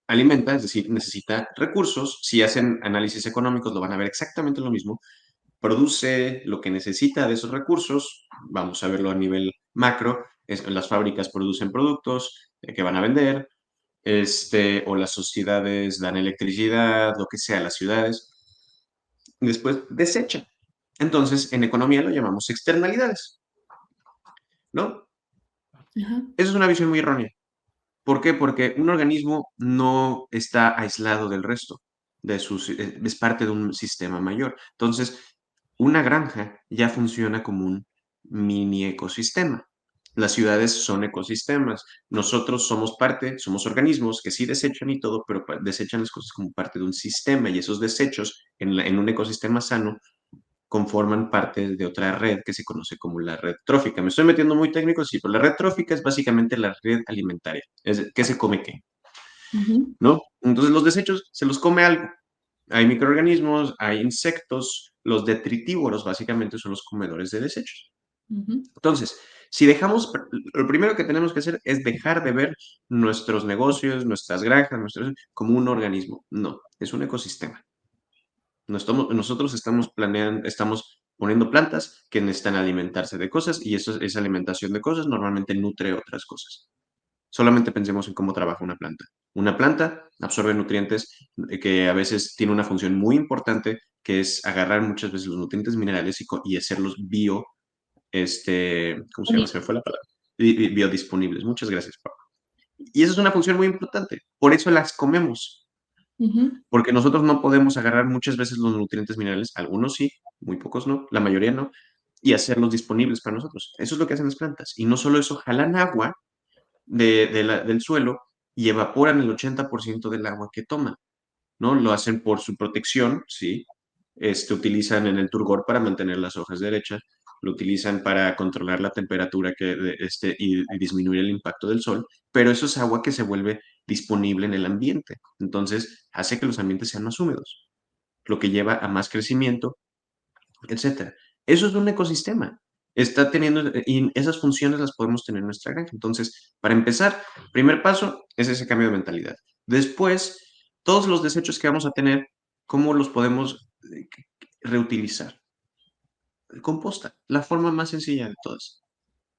alimenta, es decir, necesita recursos. Si hacen análisis económicos, lo van a ver exactamente lo mismo. Produce lo que necesita de esos recursos. Vamos a verlo a nivel macro. Las fábricas producen productos que van a vender, o las sociedades dan electricidad, lo que sea, las ciudades. Después desecha. Entonces, en economía lo llamamos externalidades, ¿no? Ajá. Esa es una visión muy errónea. ¿Por qué? Porque un organismo no está aislado del resto, es parte de un sistema mayor. Entonces, una granja ya funciona como un mini ecosistema. Las ciudades son ecosistemas. Nosotros somos parte, somos organismos que sí desechan y todo, pero desechan las cosas como parte de un sistema y esos desechos en un ecosistema sano conforman parte de otra red que se conoce como la red trófica. Me estoy metiendo muy técnico, sí, pero la red trófica es básicamente la red alimentaria. Es qué se come qué, Ujú, ¿no? Entonces los desechos se los come algo. Hay microorganismos, hay insectos, los detritívoros básicamente son los comedores de desechos. ujú, Entonces, si dejamos, lo primero que tenemos que hacer es dejar de ver nuestros negocios, nuestras granjas, como un organismo. No, es un ecosistema. Nosotros estamos planeando, estamos poniendo plantas que necesitan alimentarse de cosas y esa alimentación de cosas normalmente nutre otras cosas. Solamente pensemos en cómo trabaja una planta. Una planta absorbe nutrientes que a veces tiene una función muy importante, que es agarrar muchas veces los nutrientes minerales y hacerlos ¿cómo se llama? Se me fue la palabra. Biodisponibles. Muchas gracias, Pablo. Y esa es una función muy importante. Por eso las comemos. ujú, Porque nosotros no podemos agarrar muchas veces los nutrientes minerales, algunos sí, muy pocos no, la mayoría no, y hacerlos disponibles para nosotros. Eso es lo que hacen las plantas. Y no solo eso, jalan agua del suelo y evaporan el 80% del agua que toman, ¿no? Lo hacen por su protección, ¿sí? Utilizan en el turgor para mantener las hojas derechas, lo utilizan para controlar la temperatura y disminuir el impacto del sol, pero eso es agua que se vuelve disponible en el ambiente. Entonces, hace que los ambientes sean más húmedos, lo que lleva a más crecimiento, etcétera. Eso es un ecosistema. Está teniendo, y esas funciones las podemos tener en nuestra granja. Entonces, para empezar, primer paso es ese cambio de mentalidad. Después, todos los desechos que vamos a tener, ¿cómo los podemos reutilizar? Composta, la forma más sencilla de todas.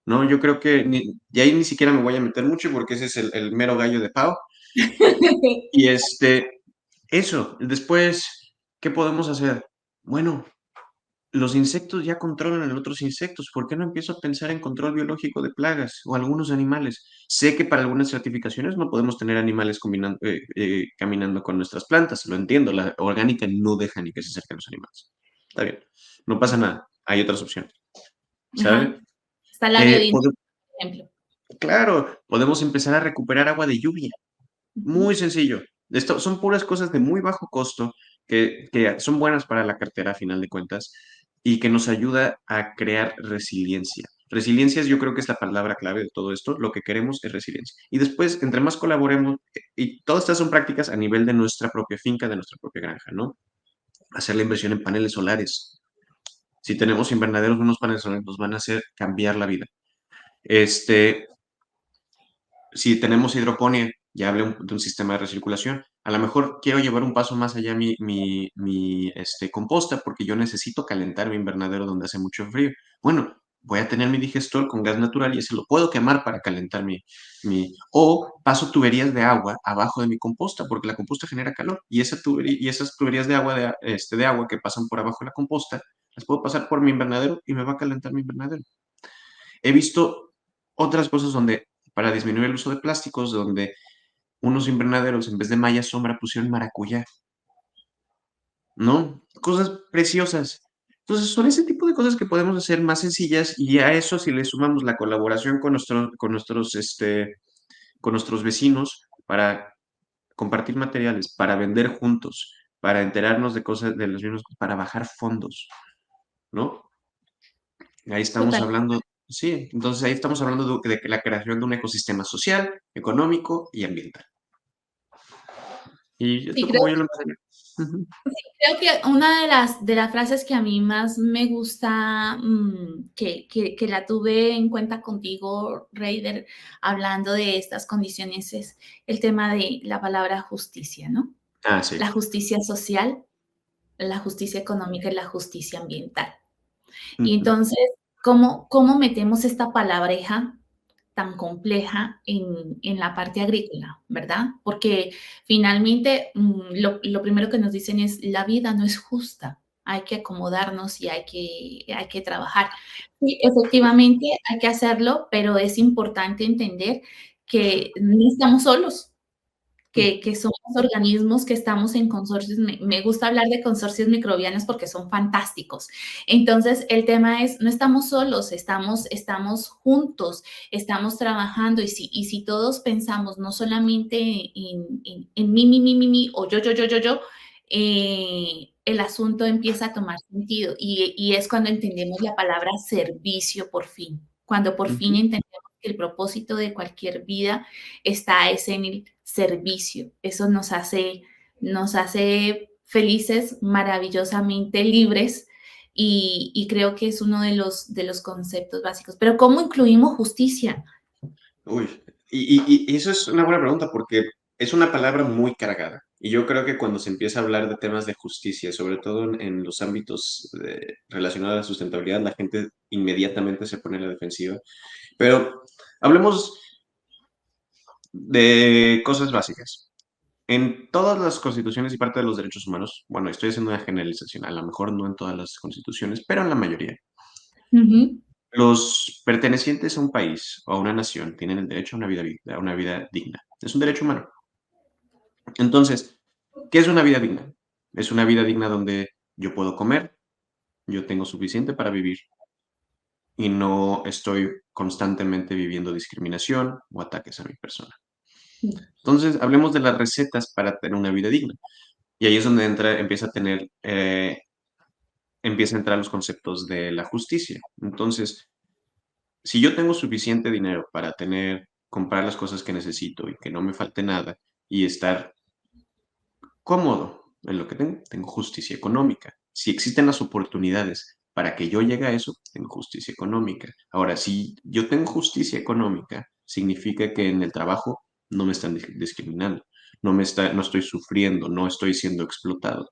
No, yo creo que y ahí ni siquiera me voy a meter mucho porque ese es el mero gallo de Pau. Y eso, después, ¿qué podemos hacer? Bueno, los insectos ya controlan a otros insectos. ¿Por qué no empiezo a pensar en control biológico de plagas o algunos animales? Sé que para algunas certificaciones no podemos tener animales caminando con nuestras plantas. Lo entiendo, la orgánica no deja ni que se acerquen los animales. Está bien, no pasa nada. Hay otras opciones, Ajá. ¿sabe? Está la Eh, biodinámica, pode- por ejemplo. claro, podemos empezar a recuperar agua de lluvia. Ujú, Muy sencillo. Esto son puras cosas de muy bajo costo que son buenas para la cartera a final de cuentas y que nos ayuda a crear resiliencia. Resiliencia yo creo que es la palabra clave de todo esto. Lo que queremos es resiliencia. Y después, entre más colaboremos, y todas estas son prácticas a nivel de nuestra propia finca, de nuestra propia granja, ¿no? Hacer la inversión en paneles solares. Si tenemos invernaderos, unos paneles solares nos van a hacer cambiar la vida. Este, si tenemos hidroponía, ya hablé de un sistema de recirculación, a lo mejor quiero llevar un paso más allá mi composta porque yo necesito calentar mi invernadero donde hace mucho frío. Bueno, voy a tener mi digestor con gas natural y ese lo puedo quemar para calentar o paso tuberías de agua abajo de mi composta porque la composta genera calor y esas tuberías de agua, de agua que pasan por abajo de la composta, las puedo pasar por mi invernadero y me va a calentar mi invernadero. He visto otras cosas donde, para disminuir el uso de plásticos, donde unos invernaderos en vez de malla sombra pusieron maracuyá, ¿no? Cosas preciosas. Entonces, son ese tipo de cosas que podemos hacer más sencillas y a eso si le sumamos la colaboración con nuestros vecinos para compartir materiales, para vender juntos, para enterarnos de cosas de los mismos, para bajar fondos, ¿no? Ahí estamos total. hablando, sí, entonces ahí estamos hablando de la creación de un ecosistema social, económico y ambiental. Y Sí, esto creo, como yo lo empecé. Ujú. creo que una de las frases que a mí más me gusta, que la tuve en cuenta contigo, Raider, hablando de estas condiciones, es el tema de la palabra justicia, ¿no? Ah, sí. La justicia social, la justicia económica y la justicia ambiental. Y Ujú. entonces, ¿cómo metemos esta palabreja tan compleja en la parte agrícola, verdad? Porque finalmente lo primero que nos dicen es, la vida no es justa, hay que acomodarnos y hay que trabajar. Sí, efectivamente hay que hacerlo, pero es importante entender que no estamos solos, que somos organismos que estamos en consorcios. Me gusta hablar de consorcios microbianos porque son fantásticos. Entonces, el tema es, no estamos solos, estamos juntos, estamos trabajando y si todos pensamos no solamente en mí, o yo, el asunto empieza a tomar sentido y es cuando entendemos la palabra servicio por fin, cuando por fin Ujú. entendemos que el propósito de cualquier vida está es en el servicio. Eso nos hace felices, maravillosamente libres y creo que es uno de los conceptos básicos. Pero ¿cómo incluimos justicia? Uy, y eso es una buena pregunta porque es una palabra muy cargada. Y yo creo que cuando se empieza a hablar de temas de justicia, sobre todo en los ámbitos relacionados a la sustentabilidad, la gente inmediatamente se pone a la defensiva. Pero hablemos de cosas básicas. En todas las constituciones y parte de los derechos humanos, bueno, estoy haciendo una generalización, a lo mejor no en todas las constituciones, pero en la mayoría, Ujú, los pertenecientes a un país o a una nación tienen el derecho a una vida digna. Es un derecho humano. Entonces, ¿qué es una vida digna? Es una vida digna donde yo puedo comer, yo tengo suficiente para vivir y no estoy constantemente viviendo discriminación o ataques a mi persona. Entonces, hablemos de las recetas para tener una vida digna. Y ahí es donde empieza a entrar los conceptos de la justicia. Entonces, si yo tengo suficiente dinero para comprar las cosas que necesito y que no me falte nada y estar cómodo en lo que tengo justicia económica. Si existen las oportunidades para que yo llegue a eso, tengo justicia económica. Ahora, si yo tengo justicia económica, significa que en el trabajo no me están discriminando, no estoy sufriendo, no estoy siendo explotado.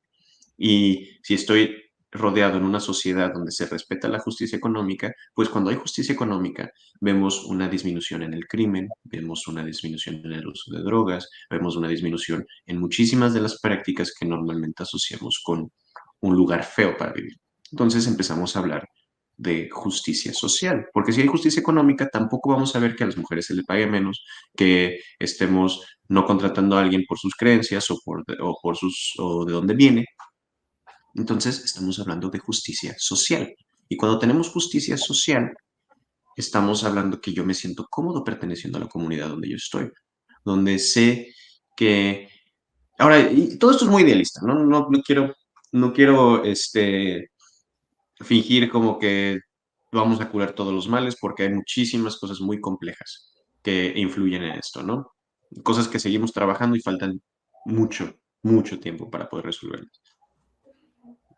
Y si estoy rodeado en una sociedad donde se respeta la justicia económica, pues cuando hay justicia económica vemos una disminución en el crimen, vemos una disminución en el uso de drogas, vemos una disminución en muchísimas de las prácticas que normalmente asociamos con un lugar feo para vivir. Entonces empezamos a hablar de justicia social, porque si hay justicia económica, tampoco vamos a ver que a las mujeres se le pague menos, que estemos no contratando a alguien por sus creencias o de dónde viene, entonces, estamos hablando de justicia social. Y cuando tenemos justicia social, estamos hablando que yo me siento cómodo perteneciendo a la comunidad donde yo estoy, donde sé que... Ahora, y todo esto es muy idealista, ¿no? No quiero fingir como que vamos a curar todos los males porque hay muchísimas cosas muy complejas que influyen en esto, ¿no? Cosas que seguimos trabajando y faltan mucho, mucho tiempo para poder resolverlas.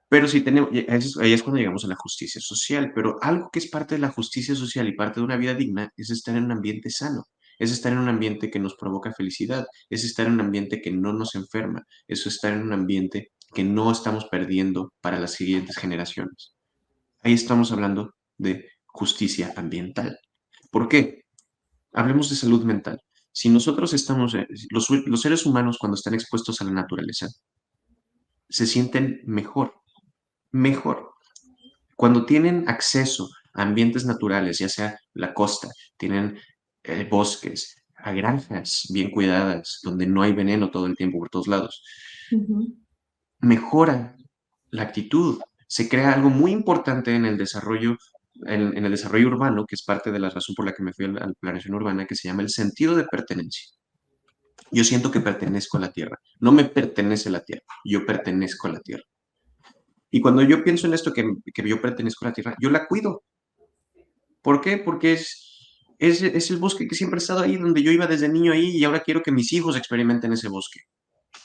Pero sí tenemos, ahí es cuando llegamos a la justicia social, pero algo que es parte de la justicia social y parte de una vida digna es estar en un ambiente sano, es estar en un ambiente que nos provoca felicidad, es estar en un ambiente que no nos enferma, es estar en un ambiente que no estamos perdiendo para las siguientes generaciones. Ahí estamos hablando de justicia ambiental. ¿Por qué? Hablemos de salud mental. Si nosotros los seres humanos cuando están expuestos a la naturaleza, se sienten mejor. Cuando tienen acceso a ambientes naturales, ya sea la costa, tienen bosques, a granjas bien cuidadas, donde no hay veneno todo el tiempo por todos lados, ujú, mejora la actitud. Se crea algo muy importante en el desarrollo, en el desarrollo urbano, que es parte de la razón por la que me fui a la planeación urbana, que se llama el sentido de pertenencia. Yo siento que pertenezco a la tierra. No me pertenece la tierra, yo pertenezco a la tierra. Y cuando yo pienso en esto, que yo pertenezco a la tierra, yo la cuido. ¿Por qué? Porque es el bosque que siempre ha estado ahí, donde yo iba desde niño ahí y ahora quiero que mis hijos experimenten ese bosque,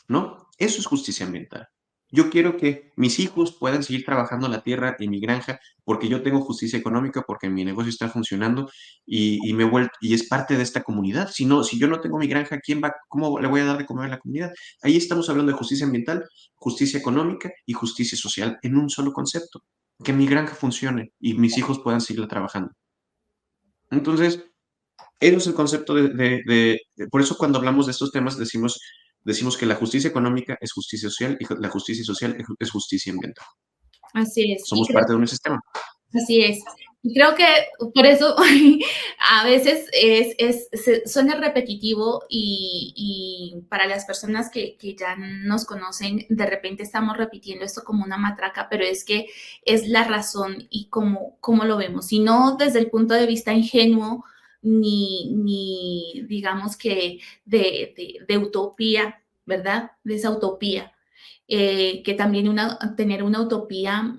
¿no? Eso es justicia ambiental. Yo quiero que mis hijos puedan seguir trabajando la tierra y mi granja porque yo tengo justicia económica, porque mi negocio está funcionando y es parte de esta comunidad. Si no, si yo no tengo mi granja, cómo le voy a dar de comer a la comunidad? Ahí estamos hablando de justicia ambiental, justicia económica y justicia social en un solo concepto. Que mi granja funcione y mis hijos puedan seguir trabajando. Entonces, eso es el concepto por eso cuando hablamos de estos temas decimos que la justicia económica es justicia social y la justicia social es justicia ambiental. así es. Y Somos creo parte de un sistema. Así es. Creo que por eso a veces suena repetitivo y para las personas que ya nos conocen, de repente estamos repitiendo esto como una matraca, pero es que es la razón y cómo lo vemos. Y no desde el punto de vista ingenuo ni digamos que de utopía, ¿verdad? De esa utopía. Que también tener una utopía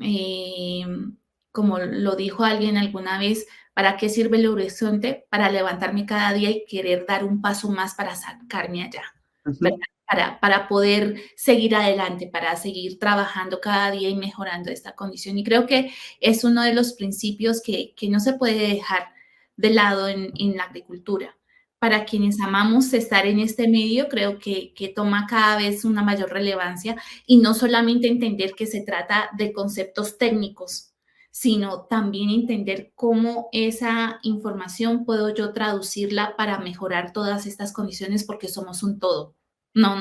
como lo dijo alguien alguna vez, ¿para qué sirve el horizonte? Para levantarme cada día y querer dar un paso más para sacarme allá, ¿verdad? Ujú. Para poder seguir adelante, para seguir trabajando cada día y mejorando esta condición. Y creo que es uno de los principios que no se puede dejar de lado en la agricultura. Para quienes amamos estar en este medio, creo que toma cada vez una mayor relevancia y no solamente entender que se trata de conceptos técnicos, sino también entender cómo esa información puedo yo traducirla para mejorar todas estas condiciones porque somos un todo. No,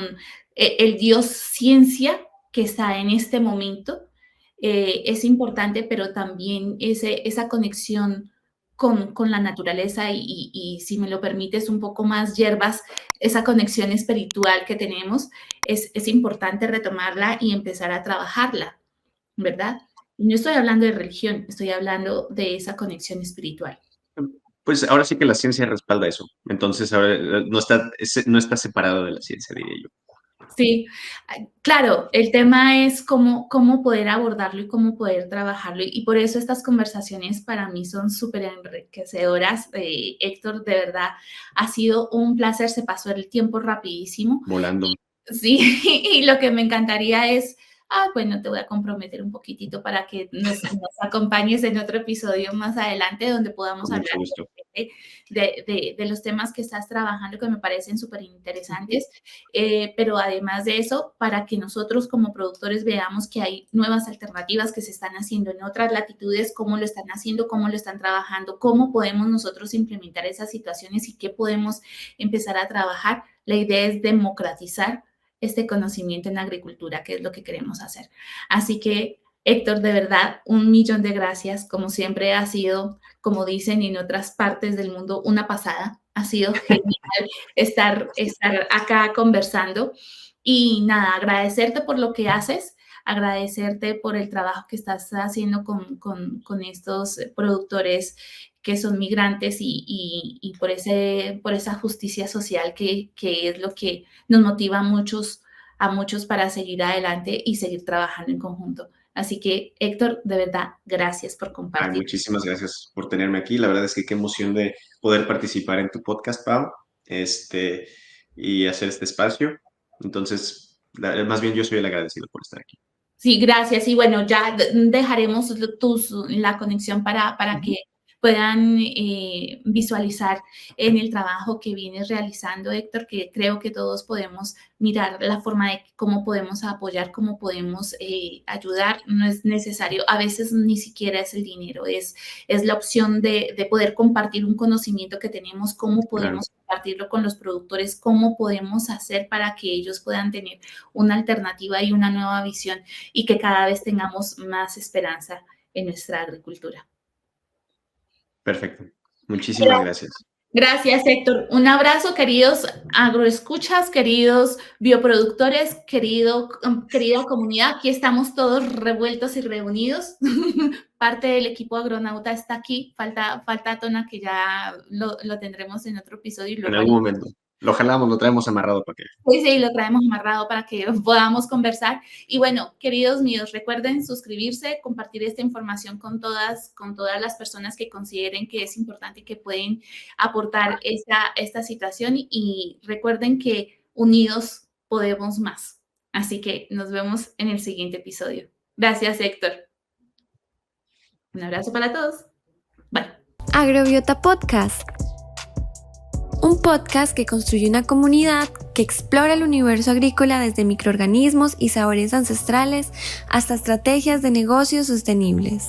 el Dios ciencia que está en este momento es importante, pero también esa conexión con la naturaleza y, si me lo permites, un poco más hierbas, esa conexión espiritual que tenemos, es importante retomarla y empezar a trabajarla, ¿verdad? No estoy hablando de religión, estoy hablando de esa conexión espiritual. Pues ahora sí que la ciencia respalda eso. Entonces ahora no está separado de la ciencia, diría yo. Sí, claro, el tema es cómo poder abordarlo y cómo poder trabajarlo. Y por eso estas conversaciones para mí son súper enriquecedoras. Héctor, de verdad, ha sido un placer, se pasó el tiempo rapidísimo. Volando. Sí, y lo que me encantaría es, bueno, te voy a comprometer un poquitito para que nos acompañes en otro episodio más adelante donde podamos Con hablar mucho gusto. de los temas que estás trabajando que me parecen súper interesantes, pero además de eso, para que nosotros como productores veamos que hay nuevas alternativas que se están haciendo en otras latitudes, cómo lo están haciendo, cómo lo están trabajando, cómo podemos nosotros implementar esas situaciones y qué podemos empezar a trabajar. La idea es democratizar este conocimiento en agricultura, que es lo que queremos hacer. Así que, Héctor, de verdad, 1.000.000 de gracias. Como siempre ha sido, como dicen en otras partes del mundo, una pasada. Ha sido genial estar acá conversando. Y nada, agradecerte por lo que haces, agradecerte por el trabajo que estás haciendo con estos productores que son migrantes y por esa justicia social que es lo que nos motiva a muchos para seguir adelante y seguir trabajando en conjunto. Así que, Héctor, de verdad, gracias por Ay, compartir. muchísimas gracias por tenerme aquí. La verdad es que qué emoción de poder participar en tu podcast, Pau, y hacer este espacio. Entonces, más bien yo soy el agradecido por estar aquí. Sí, gracias. Y bueno, ya dejaremos la conexión para Ujú. que puedan visualizar en el trabajo que vienes realizando, Héctor, que creo que todos podemos mirar la forma de cómo podemos apoyar, cómo podemos ayudar. No es necesario, a veces ni siquiera es el dinero, es la opción de poder compartir un conocimiento que tenemos, cómo Claro, podemos compartirlo con los productores, cómo podemos hacer para que ellos puedan tener una alternativa y una nueva visión y que cada vez tengamos más esperanza en nuestra agricultura. perfecto. Muchísimas gracias. Gracias, Héctor. Un abrazo, queridos agroescuchas, queridos bioproductores, querida comunidad. Aquí estamos todos revueltos y reunidos. Parte del equipo agronauta está aquí. Falta Tona, que ya lo tendremos en otro episodio y En luego algún momento. Lo jalamos, lo traemos amarrado para que. sí, sí, lo traemos amarrado para que podamos conversar. Y bueno, queridos míos, recuerden suscribirse, compartir esta información con todas las personas que consideren que es importante y que pueden aportar esta situación. Y recuerden que unidos podemos más. Así que nos vemos en el siguiente episodio. Gracias, Héctor. Un abrazo para todos. Bye. Agrobiota Podcast. Un podcast que construye una comunidad que explora el universo agrícola desde microorganismos y sabores ancestrales hasta estrategias de negocios sostenibles.